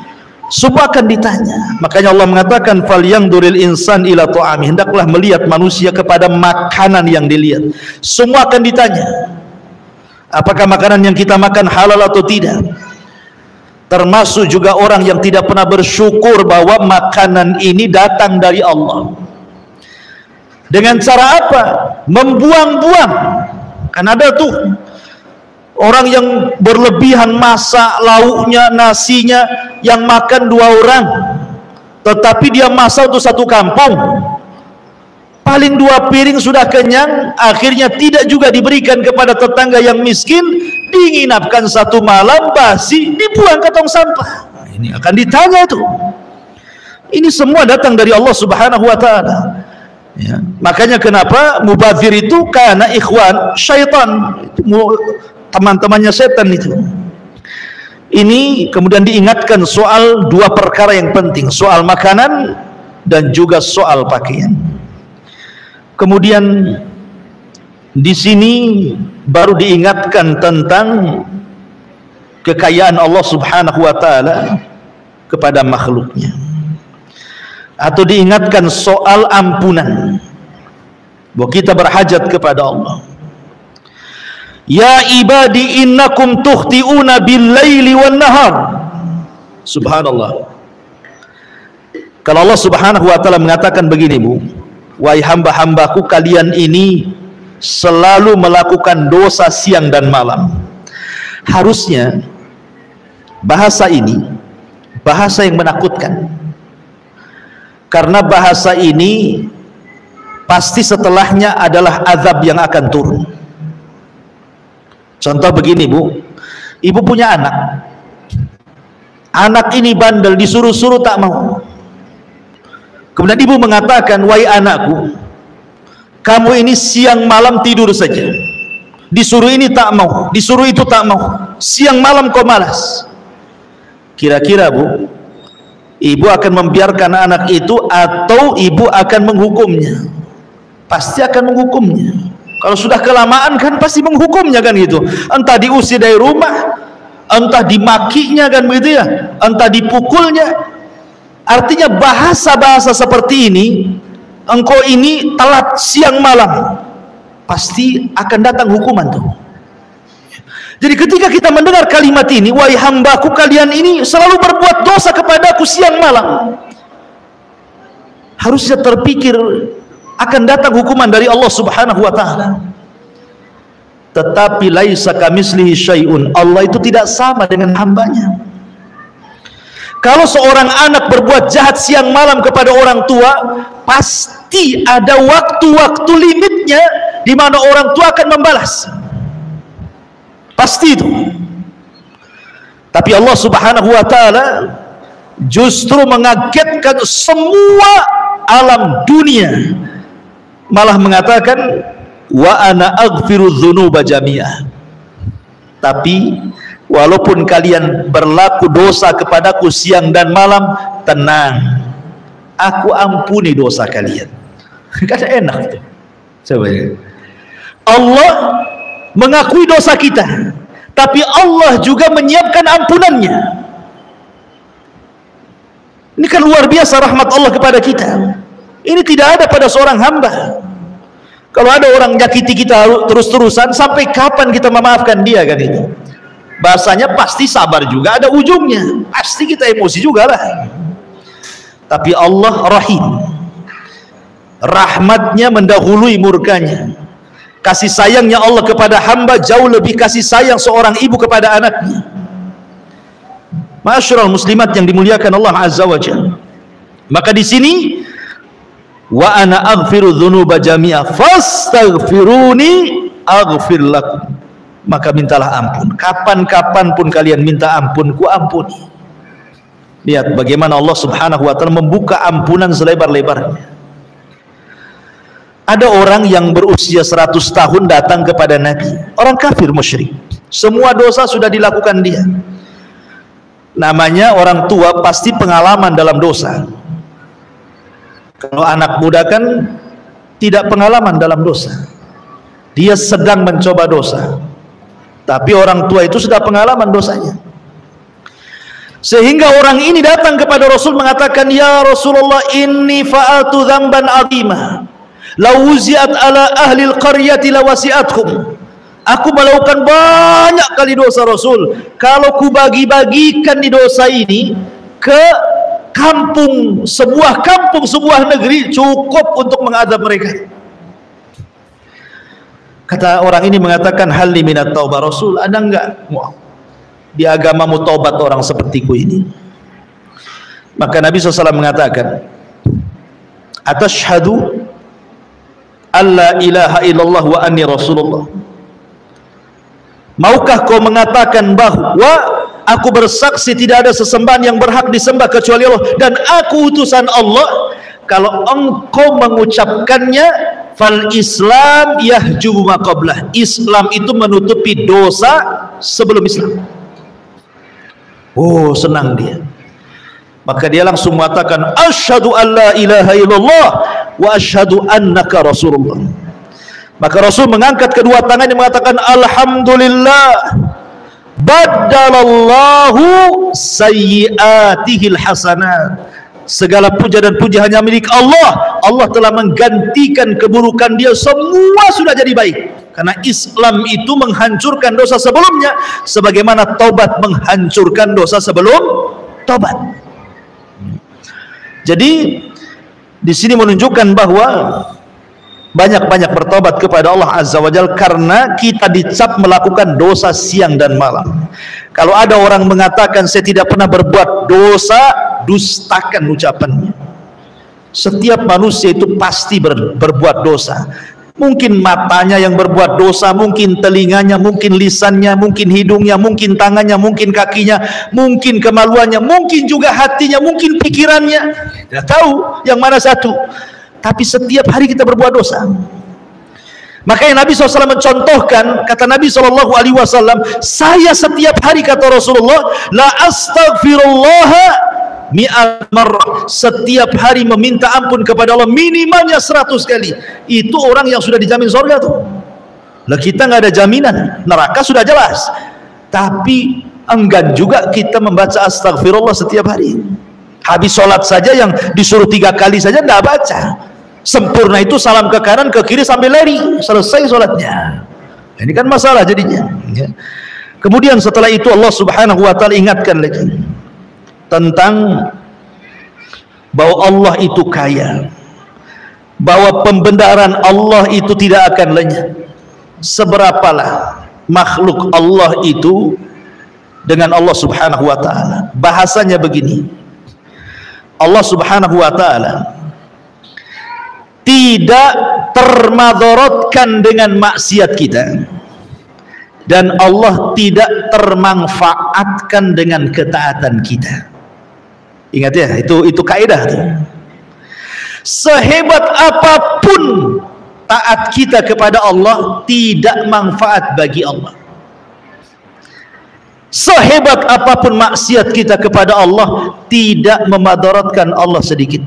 semua akan ditanya. Makanya Allah mengatakan, "Falyanzuril insan ila ta'ami." Hendaklah melihat manusia kepada makanan yang dilihat. Semua akan ditanya. Apakah makanan yang kita makan halal atau tidak? Termasuk juga orang yang tidak pernah bersyukur bahwa makanan ini datang dari Allah. Dengan cara apa? Membuang-buang. Kan ada tuh orang yang berlebihan masak lauknya, nasinya, yang makan 2 orang, tetapi dia masak untuk satu kampung. Paling 2 piring sudah kenyang, akhirnya tidak juga diberikan kepada tetangga yang miskin, diinapkan 1 malam, basi, dibuang ke tong sampah. Nah, ini akan ditanya itu. Ini semua datang dari Allah Subhanahu wa Ta'ala. Ya. Makanya kenapa mubazir itu karena ikhwan syaitan, teman-temannya setan itu. Ini kemudian diingatkan soal 2 perkara yang penting, soal makanan dan juga soal pakaian. Kemudian di sini baru diingatkan tentang kekayaan Allah Subhanahu wa Ta'ala kepada makhluknya, atau diingatkan soal ampunan, bahwa kita berhajat kepada Allah. "Ya ibadi innakum tukhti'una bil-laili wan-nahar." Subhanallah. Kalau Allah Subhanahu wa Ta'ala mengatakan begini, Bu, "Wahai hamba-hambaku, kalian ini selalu melakukan dosa siang dan malam." Harusnya bahasa ini bahasa yang menakutkan, karena bahasa ini pasti setelahnya adalah azab yang akan turun. Contoh begini, Bu, ibu punya anak ini bandel, disuruh-suruh tak mau. Kemudian ibu mengatakan, "Wahai anakku, kamu ini siang malam tidur saja, Disuruh ini tak mau, disuruh itu tak mau, siang malam kau malas. Kira-kira Bu, ibu akan membiarkan anak itu atau ibu akan menghukumnya? Pasti akan menghukumnya. Kalau sudah kelamaan kan pasti menghukumnya kan gitu. Entah diusir dari rumah, entah dimakinya kan begitu ya, entah dipukulnya. Artinya bahasa-bahasa seperti ini, engkau ini telat siang malam, pasti akan datang hukuman tuh. Jadi ketika kita mendengar kalimat ini, wahai hambaku kalian ini selalu berbuat dosa kepadaku siang malam, harusnya terpikir akan datang hukuman dari Allah Subhanahu wa taala. Tetapi laisa kamitslihi syai'un, Allah itu tidak sama dengan hambanya. Kalau seorang anak berbuat jahat siang malam kepada orang tua, pasti ada waktu-waktu limitnya di mana orang tua akan membalas. Pasti itu. Tapi Allah Subhanahu wa taala justru mengagetkan semua alam dunia, malah mengatakan wa ana aghfiru dzunuba jami'ah. Tapi walaupun kalian berlaku dosa kepadaku siang dan malam, tenang, aku ampuni dosa kalian. Kan enak tuh. Coba ya. Allah mengakui dosa kita, tapi Allah juga menyiapkan ampunannya. Ini kan luar biasa rahmat Allah kepada kita. Ini tidak ada pada seorang hamba. Kalau ada orang nyakiti kita terus-terusan, sampai kapan kita memaafkan dia kan itu? Bahasanya pasti sabar juga ada ujungnya, pasti kita emosi juga lah. Tapi Allah rahim, rahmatnya mendahului murkanya. Kasih sayangnya Allah kepada hamba jauh lebih kasih sayang seorang ibu kepada anaknya. Ma'asyiral muslimat yang dimuliakan Allah Azza wa Jalla. Maka di sini wa ana aghfiru dzunuba jami'a fastaghfiruni aghfir lakum. Maka mintalah ampun. Kapan-kapan pun kalian minta ampun, ku ampuni. Lihat bagaimana Allah Subhanahu wa taala membuka ampunan selebar-lebarnya. Ada orang yang berusia 100 tahun datang kepada Nabi, orang kafir musyrik, semua dosa sudah dilakukan dia. Namanya orang tua pasti pengalaman dalam dosa. Kalau anak muda kan tidak pengalaman dalam dosa, dia sedang mencoba dosa. Tapi orang tua itu sudah pengalaman dosanya. Sehingga orang ini datang kepada Rasul mengatakan, ya Rasulullah, inni fa'altu dzamban 'azima law wuzi'at ala ahli al-qaryati lawasi'atkum. Aku melakukan banyak kali dosa Rasul, kalau ku bagi-bagikan di dosa ini ke kampung, sebuah negeri, cukup untuk mengadab mereka. Kata orang ini mengatakan, halli minat taubah Rasul, ada enggak di agamamu taubat orang sepertiku ini? Maka Nabi SAW mengatakan, atashhadu alla ilaha illallah wa anni rasulullah. Maukah kau mengatakan bahwa aku bersaksi tidak ada sesembahan yang berhak disembah kecuali Allah dan aku utusan Allah? Kalau engkau mengucapkannya, fal Islam yahjubu ma qablah. Islam itu menutupi dosa sebelum Islam. Oh, senang dia. Maka dia langsung mengatakan, asyhadu alla ilaha illallah wa asyhadu annaka rasulullah. Maka Rasul mengangkat kedua tangannya mengatakan, alhamdulillah badalallahu sayyiatihil hasanat. Segala puja dan puji hanya milik Allah. Allah telah menggantikan keburukan dia semua sudah jadi baik. Karena Islam itu menghancurkan dosa sebelumnya, sebagaimana taubat menghancurkan dosa sebelum taubat. Jadi di sini menunjukkan bahwa banyak-banyak bertobat kepada Allah Azza wa Jalla, karena kita dicap melakukan dosa siang dan malam. Kalau ada orang mengatakan saya tidak pernah berbuat dosa, dustakan ucapannya. Setiap manusia itu pasti berbuat dosa. Mungkin matanya yang berbuat dosa, mungkin telinganya, mungkin lisannya, mungkin hidungnya, mungkin tangannya, mungkin kakinya, mungkin kemaluannya, mungkin juga hatinya, mungkin pikirannya. Tidak tahu yang mana satu. Tapi setiap hari kita berbuat dosa. Makanya Nabi SAW mencontohkan, kata Nabi SAW, saya setiap hari, kata Rasulullah, la astaghfirullah mi'at marrah, setiap hari meminta ampun kepada Allah minimalnya 100 kali. Itu orang yang sudah dijamin surga tuh. Lah kita nggak ada jaminan, neraka sudah jelas, tapi enggan juga kita membaca astagfirullah setiap hari. Habis sholat saja yang disuruh 3 kali saja tidak baca. Sempurna itu salam ke kanan ke kiri sambil lari, selesai sholatnya. Ini kan masalah jadinya. Kemudian setelah itu Allah Subhanahu wa ta'ala ingatkan lagi tentang bahwa Allah itu kaya, bahwa pembenaran Allah itu tidak akan lenyap. Seberapalah makhluk Allah itu dengan Allah Subhanahu wa ta'ala. Bahasanya begini, Allah Subhanahu wa ta'ala tidak termadorotkan dengan maksiat kita, dan Allah tidak termanfaatkan dengan ketaatan kita. Ingat ya, itu kaidah tuh. Sehebat apapun taat kita kepada Allah, tidak manfaat bagi Allah. Sehebat apapun maksiat kita kepada Allah, tidak memadaratkan Allah sedikit.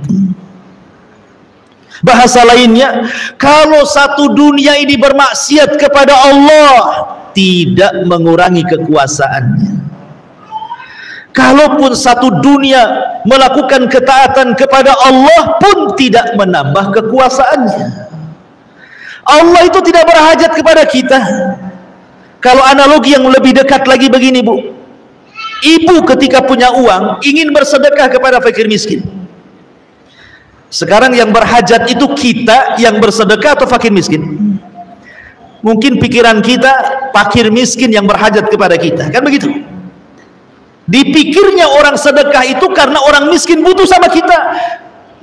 Bahasa lainnya, kalau satu dunia ini bermaksiat kepada Allah, tidak mengurangi kekuasaannya. Kalaupun satu dunia melakukan ketaatan kepada Allah pun tidak menambah kekuasaannya. Allah itu tidak berhajat kepada kita. Kalau analogi yang lebih dekat lagi begini, Bu. Ibu ketika punya uang ingin bersedekah kepada fakir miskin. Sekarang yang berhajat itu kita yang bersedekah atau fakir miskin? Mungkin pikiran kita fakir miskin yang berhajat kepada kita, kan begitu? Dipikirnya orang sedekah itu karena orang miskin butuh sama kita.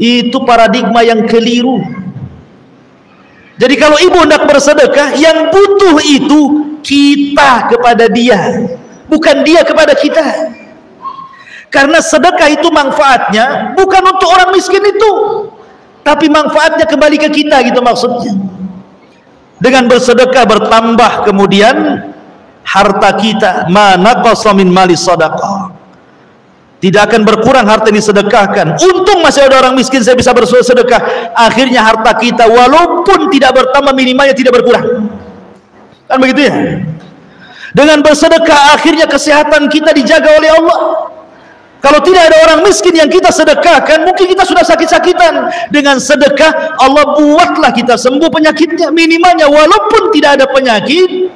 Itu paradigma yang keliru. Jadi kalau ibu hendak bersedekah, yang butuh itu kita kepada dia, bukan dia kepada kita. Karena sedekah itu manfaatnya bukan untuk orang miskin itu, tapi manfaatnya kembali ke kita, gitu maksudnya. Dengan bersedekah bertambah kemudian harta kita, ma naqasa min mali sadaqah. Tidak akan berkurang harta yang disedekahkan. Untung masih ada orang miskin, saya bisa bersedekah. Akhirnya harta kita walaupun tidak bertambah, minimalnya tidak berkurang. Kan begitu ya? Dengan bersedekah akhirnya kesehatan kita dijaga oleh Allah. Kalau tidak ada orang miskin yang kita sedekahkan, mungkin kita sudah sakit-sakitan. Dengan sedekah Allah buatlah kita sembuh penyakitnya. Minimalnya walaupun tidak ada penyakit,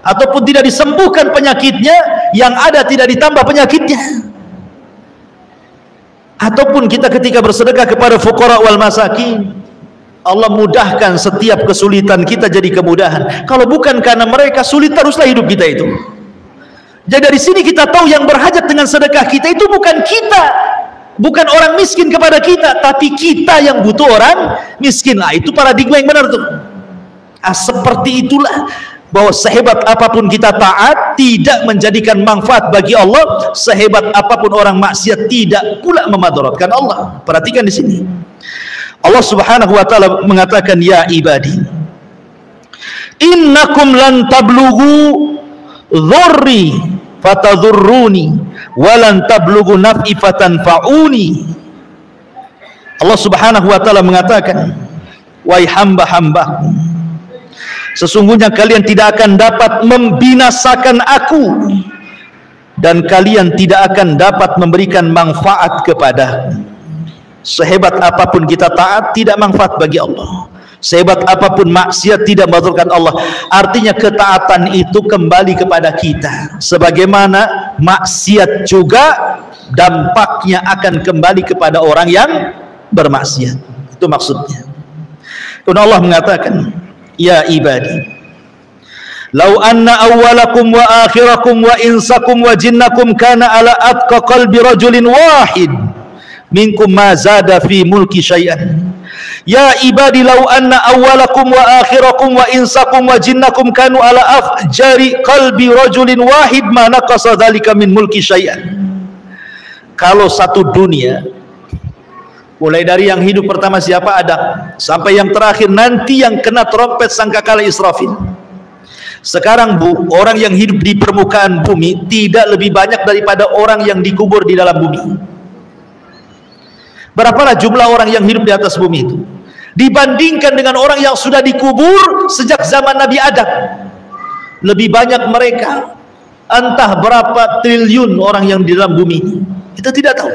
ataupun tidak disembuhkan penyakitnya, yang ada tidak ditambah penyakitnya. Ataupun kita ketika bersedekah kepada fuqara wal masakin, Allah mudahkan setiap kesulitan kita jadi kemudahan. Kalau bukan karena mereka, sulit teruslah hidup kita itu. Jadi dari sini kita tahu yang berhajat dengan sedekah kita itu bukan kita, bukan orang miskin kepada kita, tapi kita yang butuh orang miskin. Nah, itu paradigma yang benar tuh. Seperti itulah, bahwa sehebat apapun kita taat tidak menjadikan manfaat bagi Allah, sehebat apapun orang maksiat tidak pula memadaratkan Allah. Perhatikan di sini. Allah Subhanahu wa taala mengatakan, ya ibadi, innakum lan tablughu dhurri fatadhurruni walan tablughu naf'i fatanfa'uni. Allah Subhanahu wa taala mengatakan, wahai hamba-hambaku, sesungguhnya kalian tidak akan dapat membinasakan aku, dan kalian tidak akan dapat memberikan manfaat kepadaku. Sehebat apapun kita taat, tidak manfaat bagi Allah. Sehebat apapun maksiat, tidak memadaratkan Allah. Artinya ketaatan itu kembali kepada kita. Sebagaimana maksiat juga dampaknya akan kembali kepada orang yang bermaksiat. Itu maksudnya. Kemudian Allah mengatakan, ya ibadi, lau anna awwalakum wa akhirakum wa insakum wa jinnakum kana ala atqa qalbi rajulin wahid minkum ma zada fi mulki syai'an. Ya ibadi, lau anna awwalakum wa akhirakum wa insakum wa jinnakum kanu ala afjari qalbi rajulin wahid ma naqasa dzalika min mulki syai'an. Kalau satu dunia Mulai dari yang hidup pertama siapa? Adam, sampai yang terakhir nanti yang kena trompet sangkakala Israfil. Sekarang Bu, orang yang hidup di permukaan bumi tidak lebih banyak daripada orang yang dikubur di dalam bumi. Berapalah jumlah orang yang hidup di atas bumi itu dibandingkan dengan orang yang sudah dikubur sejak zaman Nabi Adam? Lebih banyak mereka. Entah berapa triliun orang yang di dalam bumi ini, kita tidak tahu.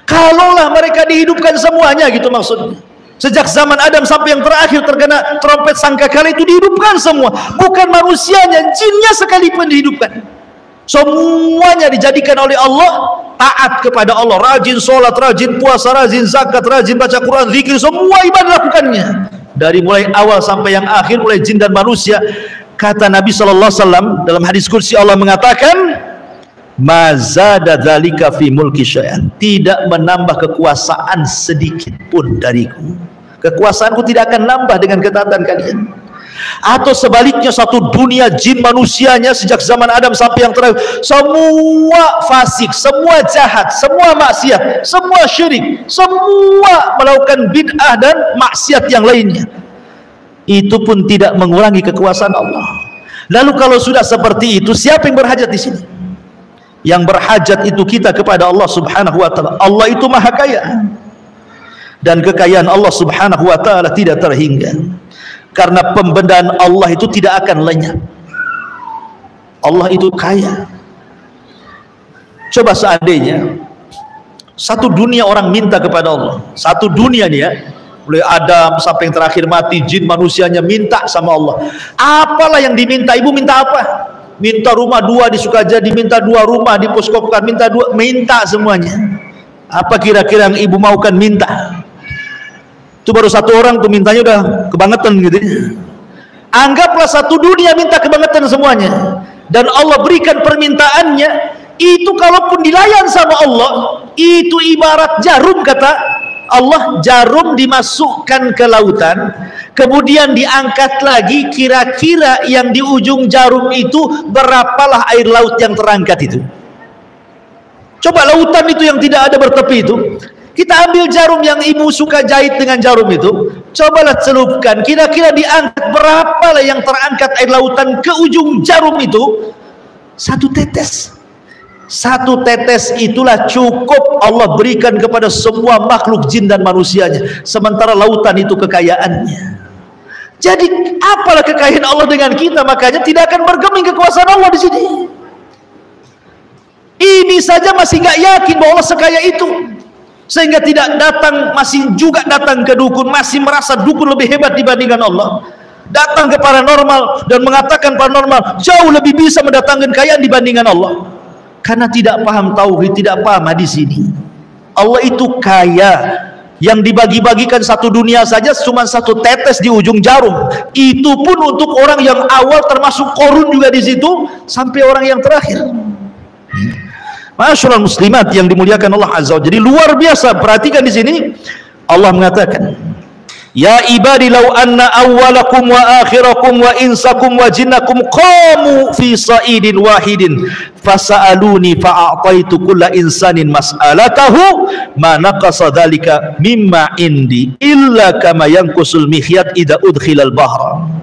Kalaulah mereka dihidupkan semuanya, gitu maksudnya, sejak zaman Adam sampai yang terakhir terkena trompet sangkakala itu dihidupkan semua, bukan manusianya, jinnya sekalipun dihidupkan. Semuanya dijadikan oleh Allah taat kepada Allah, rajin sholat, rajin puasa, rajin zakat, rajin baca Quran, zikir, semua ibadah lakukannya dari mulai awal sampai yang akhir, mulai jin dan manusia. Kata Nabi SAW dalam hadis kursi, Allah mengatakan, mazada dzalika fi mulki syai'an, tidak menambah kekuasaan sedikit pun dariku. Kekuasaanku tidak akan nambah dengan ketaatan kalian. Atau sebaliknya, satu dunia jin manusianya sejak zaman Adam sampai yang terakhir semua fasik, semua jahat, semua maksiat, semua syirik, semua melakukan bid'ah dan maksiat yang lainnya, itu pun tidak mengurangi kekuasaan Allah. Lalu kalau sudah seperti itu, siapa yang berhajat di sini? Yang berhajat itu kita kepada Allah Subhanahu wa taala. Allah itu maha kaya, dan kekayaan Allah Subhanahu wa taala tidak terhingga, karena pembendaan Allah itu tidak akan lenyap. Allah itu kaya. Coba seandainya satu dunia orang minta kepada Allah, satu dunia nih ya, mulai Adam sampai yang terakhir mati, jin manusianya minta sama Allah. Apalah yang diminta? Ibu minta apa? Minta rumah 2 di Sukajadi, minta 2 rumah di Poskopkan, minta 2, minta semuanya. Apa kira-kira yang ibu maukan minta? Itu baru satu orang tuh mintanya udah kebangetan gitu. Anggaplah satu dunia minta kebangetan semuanya, dan Allah berikan permintaannya itu, kalaupun dilayan sama Allah, itu ibarat jarum, kata Allah, jarum dimasukkan ke lautan, kemudian diangkat lagi, kira-kira yang di ujung jarum itu berapalah air laut yang terangkat itu? Coba lautan itu yang tidak ada bertepi itu, kita ambil jarum yang ibu suka jahit dengan jarum itu, cobalah celupkan, kira-kira diangkat berapalah yang terangkat air lautan ke ujung jarum itu? Satu tetes. Satu tetes itulah cukup Allah berikan kepada semua makhluk jin dan manusianya, sementara lautan itu kekayaannya. Jadi apalah kekayaan Allah dengan kita? Makanya tidak akan bergeming kekuasaan Allah di sini. Ini saja masih nggak yakin bahwa Allah sekaya itu, sehingga tidak datang, masih juga datang ke dukun, masih merasa dukun lebih hebat dibandingkan Allah. Datang ke paranormal dan mengatakan paranormal jauh lebih bisa mendatangkan kekayaan dibandingkan Allah. Karena tidak paham tauhid, tidak paham hadis ini. Allah itu kaya, yang dibagi-bagikan satu dunia saja cuma satu tetes di ujung jarum. Itu pun untuk orang yang awal, termasuk Qarun juga di situ, sampai orang yang terakhir. Masyaallah muslimat yang dimuliakan Allah Azza wa Jalla. Jadi luar biasa. Perhatikan di sini Allah mengatakan, ya ibadi law anna awwalakum wa akhirakum wa insakum wa jinnakum qamu fi sa'idin wahidin fasa'aluni fa'ataitu kulla insanin mas'alatahu ma naqasa dhalika mimma indi illa kama yanqusul mihyat idza udkhilal bahra.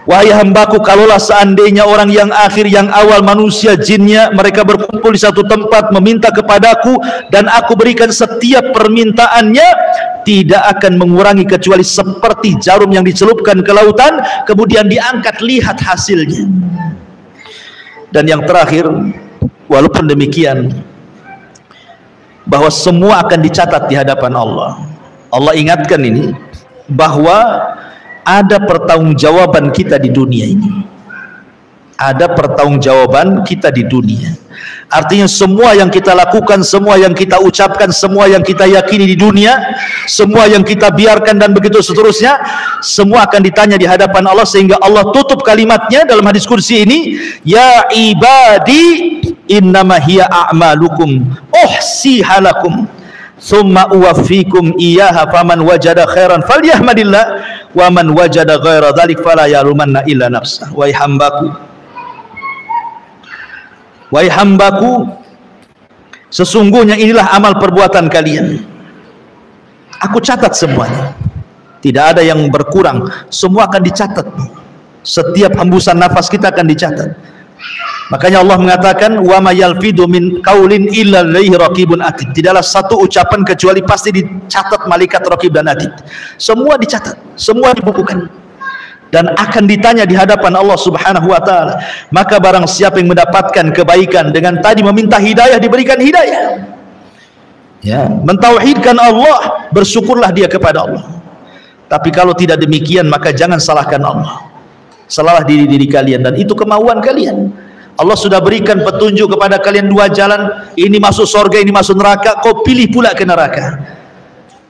Wahai hambaku, kalaulah seandainya orang yang akhir, yang awal, manusia, jinnya, mereka berkumpul di satu tempat meminta kepadaku, dan aku berikan setiap permintaannya, tidak akan mengurangi kecuali seperti jarum yang dicelupkan ke lautan kemudian diangkat, lihat hasilnya. Dan yang terakhir, walaupun demikian, bahwa semua akan dicatat di hadapan Allah. Allah ingatkan ini, bahwa ada pertanggungjawaban kita di dunia ini. Ada pertanggungjawaban kita di dunia. Artinya semua yang kita lakukan, semua yang kita ucapkan, semua yang kita yakini di dunia, semua yang kita biarkan dan begitu seterusnya, semua akan ditanya di hadapan Allah. Sehingga Allah tutup kalimatnya dalam hadis kursi ini, ya ibadi innama hiya a'malukum uhsiha lakum thumma uwaffikum iyyaha faman wajada khairan falyahmadillah wa man wajada ghaira dzalik fala yalumanna illa nafsah. Wahai hambaku, Sesungguhnya inilah amal perbuatan kalian. Aku catat semuanya. Tidak ada yang berkurang, semua akan dicatat. Setiap hembusan nafas kita akan dicatat. Makanya Allah mengatakan, wa ma yalfidu min qaulin illa alaihi raqibun atid. Tidaklah satu ucapan kecuali pasti dicatat malaikat raqib dan atid. Semua dicatat, semua dibukukan, dan akan ditanya di hadapan Allah Subhanahu wa taala. Maka barang siapa yang mendapatkan kebaikan dengan tadi meminta hidayah, diberikan hidayah. Ya, mentauhidkan Allah, bersyukurlah dia kepada Allah. Tapi kalau tidak demikian, maka jangan salahkan Allah. Salahlah diri kalian, dan itu kemauan kalian. Allah sudah berikan petunjuk kepada kalian dua jalan, ini masuk surga, ini masuk neraka, kau pilih pula ke neraka.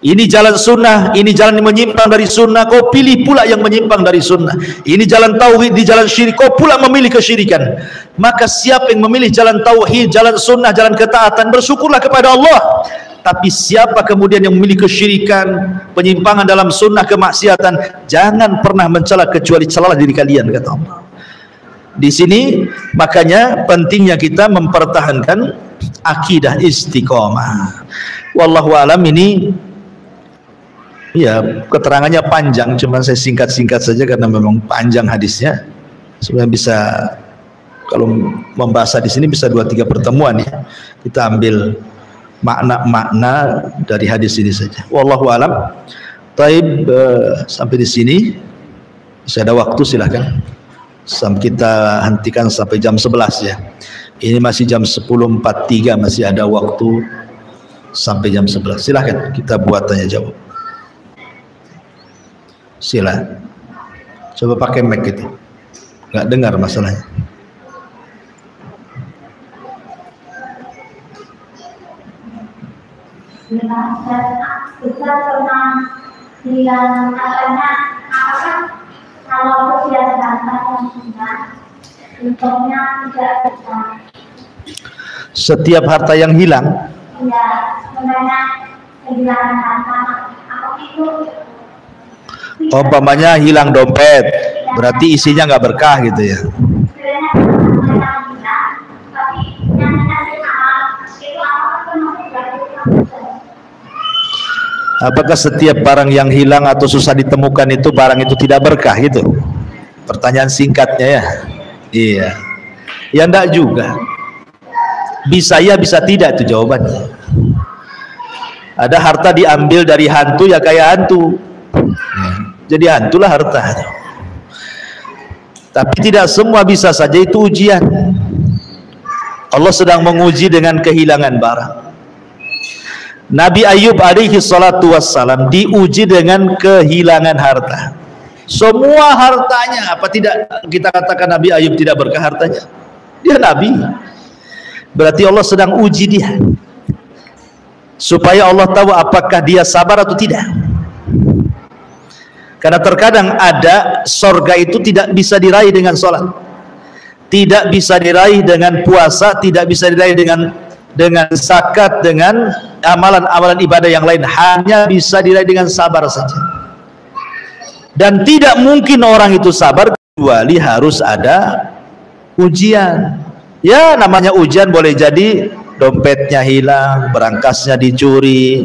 Ini jalan sunnah, ini jalan yang menyimpang dari sunnah, kau pilih pula yang menyimpang dari sunnah. Ini jalan tauhid, di jalan syirik, kau pula memilih kesyirikan. Maka siapa yang memilih jalan tauhid, jalan sunnah, jalan ketaatan, bersyukurlah kepada Allah. Tapi siapa kemudian yang memilih kesyirikan, penyimpangan dalam sunnah, kemaksiatan, jangan pernah mencela kecuali celalah diri kalian, kata Allah. Di sini makanya pentingnya kita mempertahankan akidah istiqomah. Wallahu alam. Ini ya keterangannya panjang, cuman saya singkat-singkat saja karena memang panjang hadisnya. Sebenarnya bisa, kalau membahas di sini bisa 2-3 pertemuan ya. Kita ambil makna-makna dari hadis ini saja. Wallahu alam. Taib, sampai di sini. Saya ada waktu, silahkan. Kita hentikan sampai jam 11 ya. Ini masih jam 10.43, masih ada waktu sampai jam 11. Silahkan kita buat tanya jawab. Sila. Coba pakai mic itu. Nggak dengar masalahnya. Bisa tentang yang katanya, apakah kalau kegiatan yang sunnah untungnya tidak bisa? Setiap harta yang hilang, Iya, sebenarnya kehilangan harta, apa itu? umpamanya hilang dompet, berarti isinya nggak berkah gitu ya. Apakah setiap barang yang hilang atau susah ditemukan itu barang itu tidak berkah gitu? Pertanyaan singkatnya ya. Iya. Ya enggak juga. Bisa ya, bisa tidak, itu jawabannya. Ada harta diambil dari hantu ya kayak hantu. Jadi hantulah harta. Tapi tidak semua bisa saja itu ujian. Allah sedang menguji dengan kehilangan barang. Nabi Ayub alaihi salatu wassalam diuji dengan kehilangan harta. Semua hartanya, apa tidak kita katakan Nabi Ayub tidak berkah hartanya? Dia Nabi. Berarti Allah sedang uji dia, supaya Allah tahu apakah dia sabar atau tidak. Karena terkadang ada sorga itu tidak bisa diraih dengan sholat, tidak bisa diraih dengan puasa, tidak bisa diraih dengan zakat, dengan amalan-amalan ibadah yang lain, hanya bisa diraih dengan sabar saja. Dan tidak mungkin orang itu sabar kecuali harus ada ujian. Ya namanya ujian, boleh jadi dompetnya hilang, berangkasnya dicuri,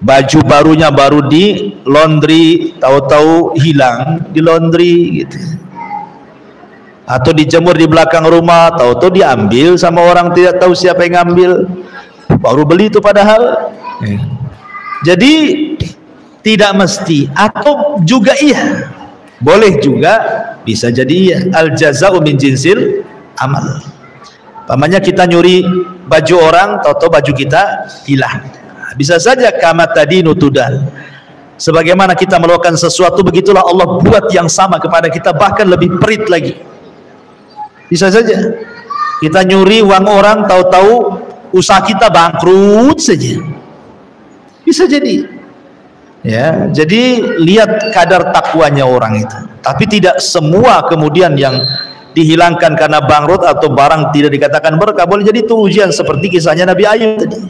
baju barunya baru di laundry, tahu-tahu hilang di laundry gitu. Atau dijemur di belakang rumah, tahu-tahu diambil sama orang tidak tahu siapa yang ngambil, baru beli itu padahal. Jadi tidak mesti, atau juga iya, boleh juga, bisa jadi iya. Al jaza'u min jinsil amal. Pamannya kita nyuri baju orang, tahu-tahu baju kita hilang. Bisa saja kama tadinu tudal. Sebagaimana kita melakukan sesuatu, begitulah Allah buat yang sama kepada kita, bahkan lebih perit lagi. Bisa saja kita nyuri uang orang, tahu-tahu usaha kita bangkrut saja. Bisa jadi. Ya, jadi lihat kadar takwanya orang itu. Tapi tidak semua kemudian yang dihilangkan karena bangkrut atau barang tidak dikatakan berkah. Boleh jadi itu ujian seperti kisahnya Nabi Ayub tadi.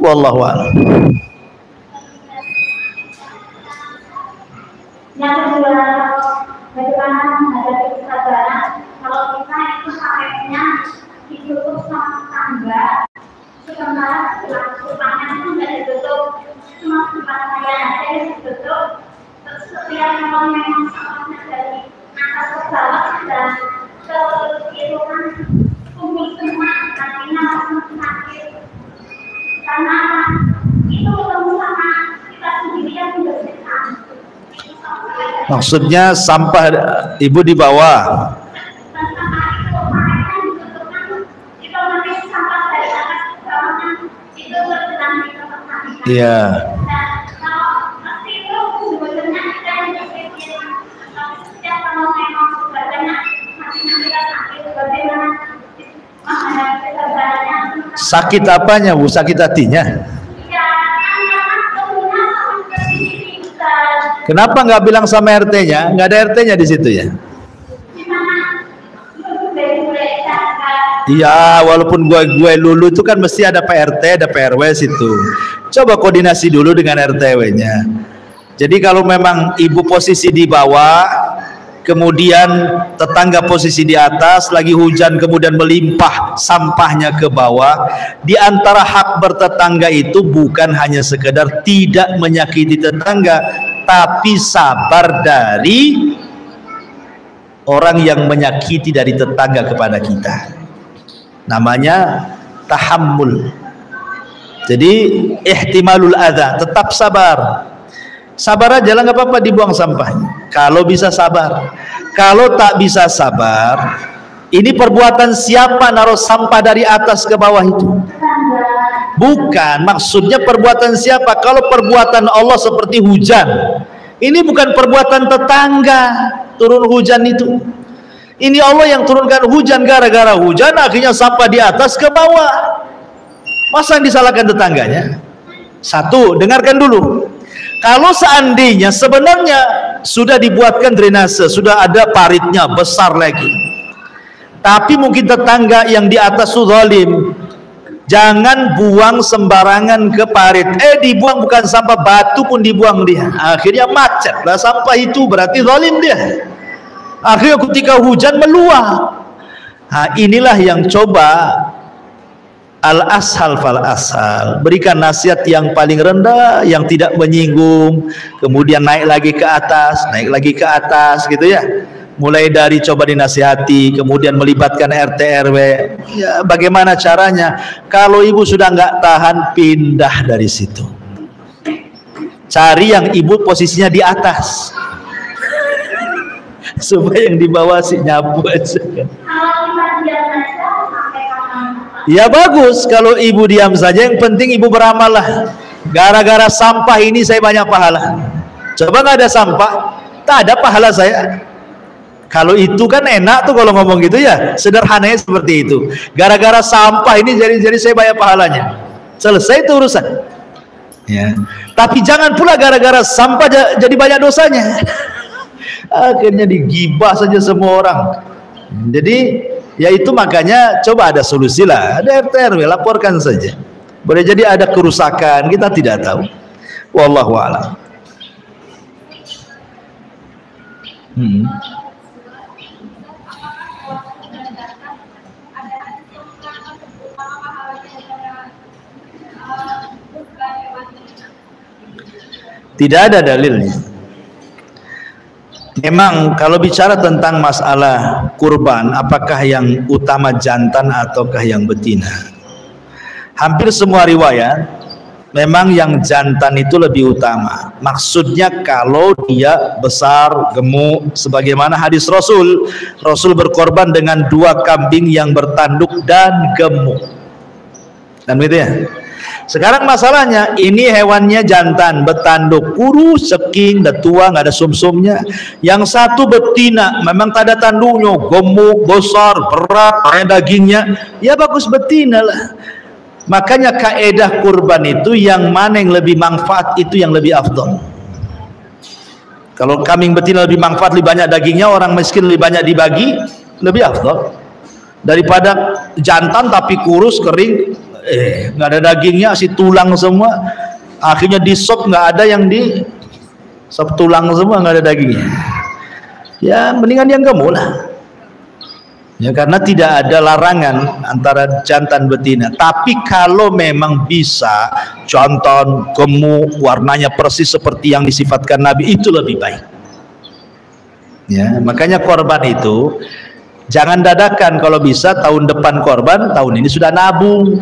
Wallahu a'lam. Yang kedua, bagaimana menghadapi kesabaran kalau kita itu sakitnya ditutup sama tangga saya ada yang ditutup, terus setiap memang sampahnya dari atas ke bawah dan ke itu kan kumpul semua, artinya langsung sakit. Karena itu ketemu sama kita sendiri yang membersihkan. Maksudnya sampah ibu di bawah. Iya. Sakit apanya Bu? Sakit hatinya? Kenapa nggak bilang sama RT-nya? Nggak ada RT-nya di situ ya? Iya, walaupun gue lulu itu kan mesti ada PRT, ada PRW situ. Coba koordinasi dulu dengan RT-nya. Jadi kalau memang ibu posisi di bawah, kemudian tetangga posisi di atas, lagi hujan kemudian melimpah sampahnya ke bawah, di antara hak bertetangga itu bukan hanya sekedar tidak menyakiti tetangga, tapi sabar dari orang yang menyakiti dari tetangga kepada kita. Namanya tahammul. Jadi ihtimalul adza, tetap sabar. Sabar aja lah, nggak apa-apa dibuang sampahnya. Kalau bisa sabar. Kalau tak bisa sabar, ini perbuatan siapa naruh sampah dari atas ke bawah itu? Bukan, maksudnya perbuatan siapa? Kalau perbuatan Allah seperti hujan, ini bukan perbuatan tetangga turun hujan itu. Ini Allah yang turunkan hujan, gara-gara hujan akhirnya sampah di atas ke bawah. Masa yang disalahkan tetangganya? Satu, dengarkan dulu. Kalau seandainya sebenarnya sudah dibuatkan drainase, sudah ada paritnya besar lagi, tapi mungkin tetangga yang di atas itu zalim, jangan buang sembarangan ke parit. Dibuang bukan sampah, batu pun dibuang dia. Akhirnya macet lah sampah itu, berarti zalim dia. Akhirnya ketika hujan meluap. Nah, inilah yang coba al-ashal fal ashal, berikan nasihat yang paling rendah, yang tidak menyinggung, kemudian naik lagi ke atas, naik lagi ke atas gitu ya. Mulai dari coba dinasihati, kemudian melibatkan RT RW. Ya, bagaimana caranya? Kalau ibu sudah nggak tahan, pindah dari situ. Cari yang ibu posisinya di atas, supaya yang di bawah sih nyapu aja. Ya bagus kalau ibu diam saja, yang penting ibu beramal lah. Gara-gara sampah ini saya banyak pahala. Coba nggak ada sampah, tak ada pahala saya. Kalau itu kan enak tuh kalau ngomong gitu ya, sederhananya seperti itu. Gara-gara sampah ini jadi saya banyak pahalanya. Selesai itu urusan. Ya. Tapi jangan pula gara-gara sampah jadi banyak dosanya. Akhirnya digibah saja semua orang. Jadi ya itu makanya coba ada solusi lah, ada RT RW, laporkan saja. Boleh jadi ada kerusakan, kita tidak tahu. Wallahu a'lam. Tidak ada dalilnya. Memang kalau bicara tentang masalah kurban, apakah yang utama jantan ataukah yang betina? Hampir semua riwayat memang yang jantan itu lebih utama. Maksudnya kalau dia besar, gemuk, sebagaimana hadis Rasul. Rasul berkorban dengan 2 kambing yang bertanduk dan gemuk. Dan begitu ya. Sekarang masalahnya ini hewannya jantan, bertanduk, kurus, ceking, udah tua, nggak ada sumsumnya. Yang satu betina, memang tak ada tanduknya, gemuk, besar, berat, kayak dagingnya. Ya bagus betina lah. Makanya kaedah kurban itu yang mana yang lebih manfaat itu yang lebih afdal. Kalau kambing betina lebih manfaat, lebih banyak dagingnya, orang miskin lebih banyak dibagi, lebih afdal daripada jantan tapi kurus, kering, nggak ada dagingnya, si tulang semua. Akhirnya di sop nggak ada yang di sop, tulang semua, nggak ada dagingnya. Ya mendingan yang gemuk lah. Ya, karena tidak ada larangan antara jantan betina. Tapi kalau memang bisa jantan gemuk, warnanya persis seperti yang disifatkan Nabi, itu lebih baik. Ya, makanya korban itu jangan dadakan. Kalau bisa tahun depan korban, tahun ini sudah nabung.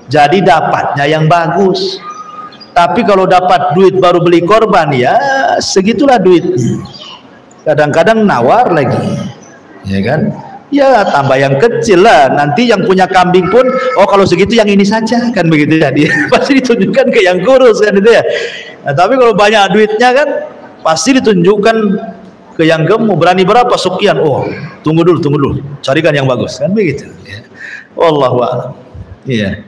Jadi dapatnya yang bagus. Tapi kalau dapat duit baru beli korban, ya segitulah duitnya. Kadang-kadang nawar lagi, ya kan? Ya tambah yang kecil lah. Nanti yang punya kambing pun, oh kalau segitu yang ini saja, kan begitu ya. Dia pasti ditunjukkan ke yang kurus kan itu ya. Nah, tapi kalau banyak duitnya kan pasti ditunjukkan ke yang gemuk. Berani berapa sekian? Oh tunggu dulu, carikan yang bagus, kan begitu. Ya. Wallahu a'lam. Iya.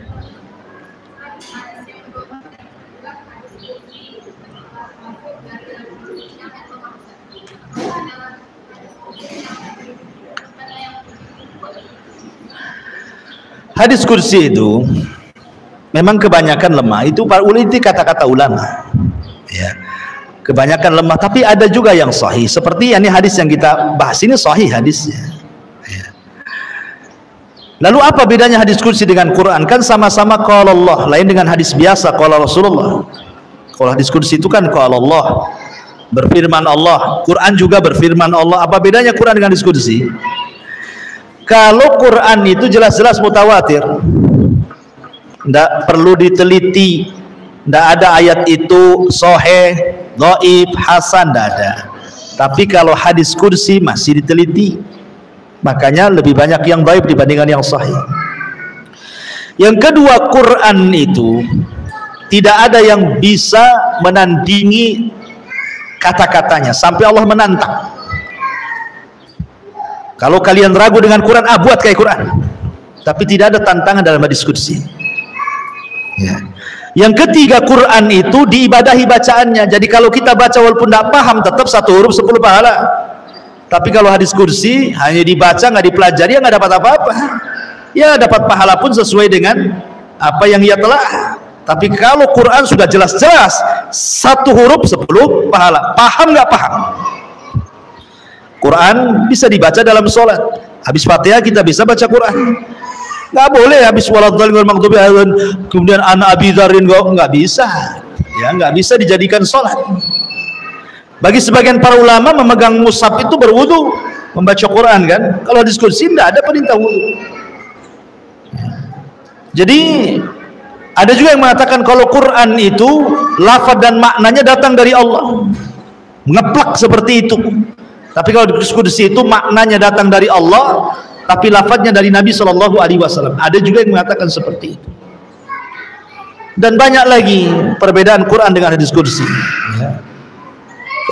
Hadis kursi itu memang kebanyakan lemah. Itu para ulama, kata-kata ulama. Ya. Kebanyakan lemah, tapi ada juga yang sahih. Seperti ini hadis yang kita bahas ini sahih hadisnya. Ya. Lalu apa bedanya hadis kursi dengan Quran? Kan sama-sama qala Allah, lain dengan hadis biasa qala Rasulullah. Kalau hadis kursi itu kan qala Allah, berfirman Allah. Quran juga berfirman Allah. Apa bedanya Quran dengan hadis kursi? Kalau Quran itu jelas-jelas mutawatir, tidak perlu diteliti, tidak ada ayat itu sahih, dhaif, hasan, tidak ada. Tapi kalau hadis kursi masih diteliti, makanya lebih banyak yang dhaif dibandingkan yang sahih. Yang kedua, Quran itu tidak ada yang bisa menandingi kata-katanya sampai Allah menantang. Kalau kalian ragu dengan Quran, buat kayak Quran. Tapi tidak ada tantangan dalam hadis kursi. Ya. Yang ketiga, Quran itu diibadahi bacaannya. Jadi kalau kita baca walaupun tidak paham, tetap 1 huruf 10 pahala. Tapi kalau hadis kursi hanya dibaca, nggak dipelajari, ya nggak dapat apa-apa. Ya dapat pahala pun sesuai dengan apa yang ia telah. Tapi kalau Quran sudah jelas-jelas 1 huruf 10 pahala. Paham nggak paham? Quran bisa dibaca dalam sholat. Habis Fatihah kita bisa baca Quran. Nggak boleh habis waladhdallin maghdubi alaihim kemudian ana Abi Dzarrin, nggak bisa. Ya nggak bisa dijadikan sholat. Bagi sebagian para ulama memegang mushaf itu berwudu membaca Quran kan. Kalau diskusi tidak ada perintah wudu. Jadi ada juga yang mengatakan kalau Quran itu lafaz dan maknanya datang dari Allah, ngeplak seperti itu. Tapi kalau diskusi itu maknanya datang dari Allah, tapi lafadznya dari Nabi Shallallahu Alaihi Wasallam. Ada juga yang mengatakan seperti itu. Dan banyak lagi perbedaan Quran dengan hadis kursi. Ya.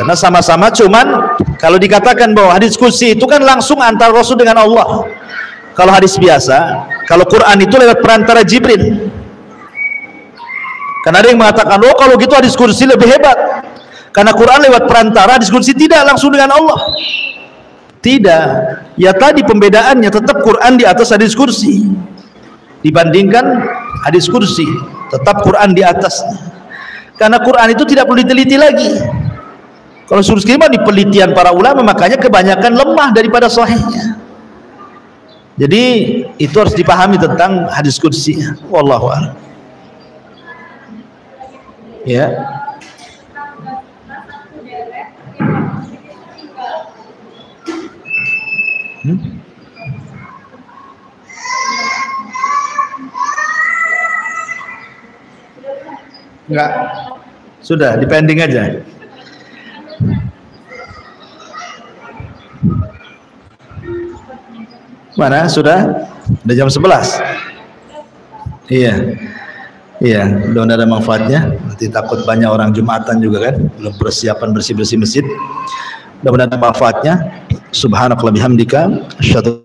Karena sama-sama, cuman kalau dikatakan bahwa hadis kursi itu kan langsung antara Rasul dengan Allah. Kalau hadis biasa, kalau Quran itu lewat perantara Jibril. Karena ada yang mengatakan, oh kalau gitu hadis kursi lebih hebat. Karena Quran lewat perantara, hadis kursi tidak langsung dengan Allah. Tidak. Ya tadi pembedaannya, tetap Quran di atas hadis kursi dibandingkan hadis kursi. Tetap Quran di atasnya. Karena Quran itu tidak perlu diteliti lagi. Kalau hadis kursi di penelitian para ulama, makanya kebanyakan lemah daripada sahihnya. Jadi itu harus dipahami tentang hadis kursi. Wallahu a'lam. Ya. Enggak, sudah dipending aja. Mana sudah? Udah jam 11. Iya, iya, udah ada manfaatnya. Nanti takut banyak orang Jumatan juga kan, belum persiapan bersih-bersih masjid. Mudah-mudahan ada manfaatnya. Subhanakallah bihamdika asyhadu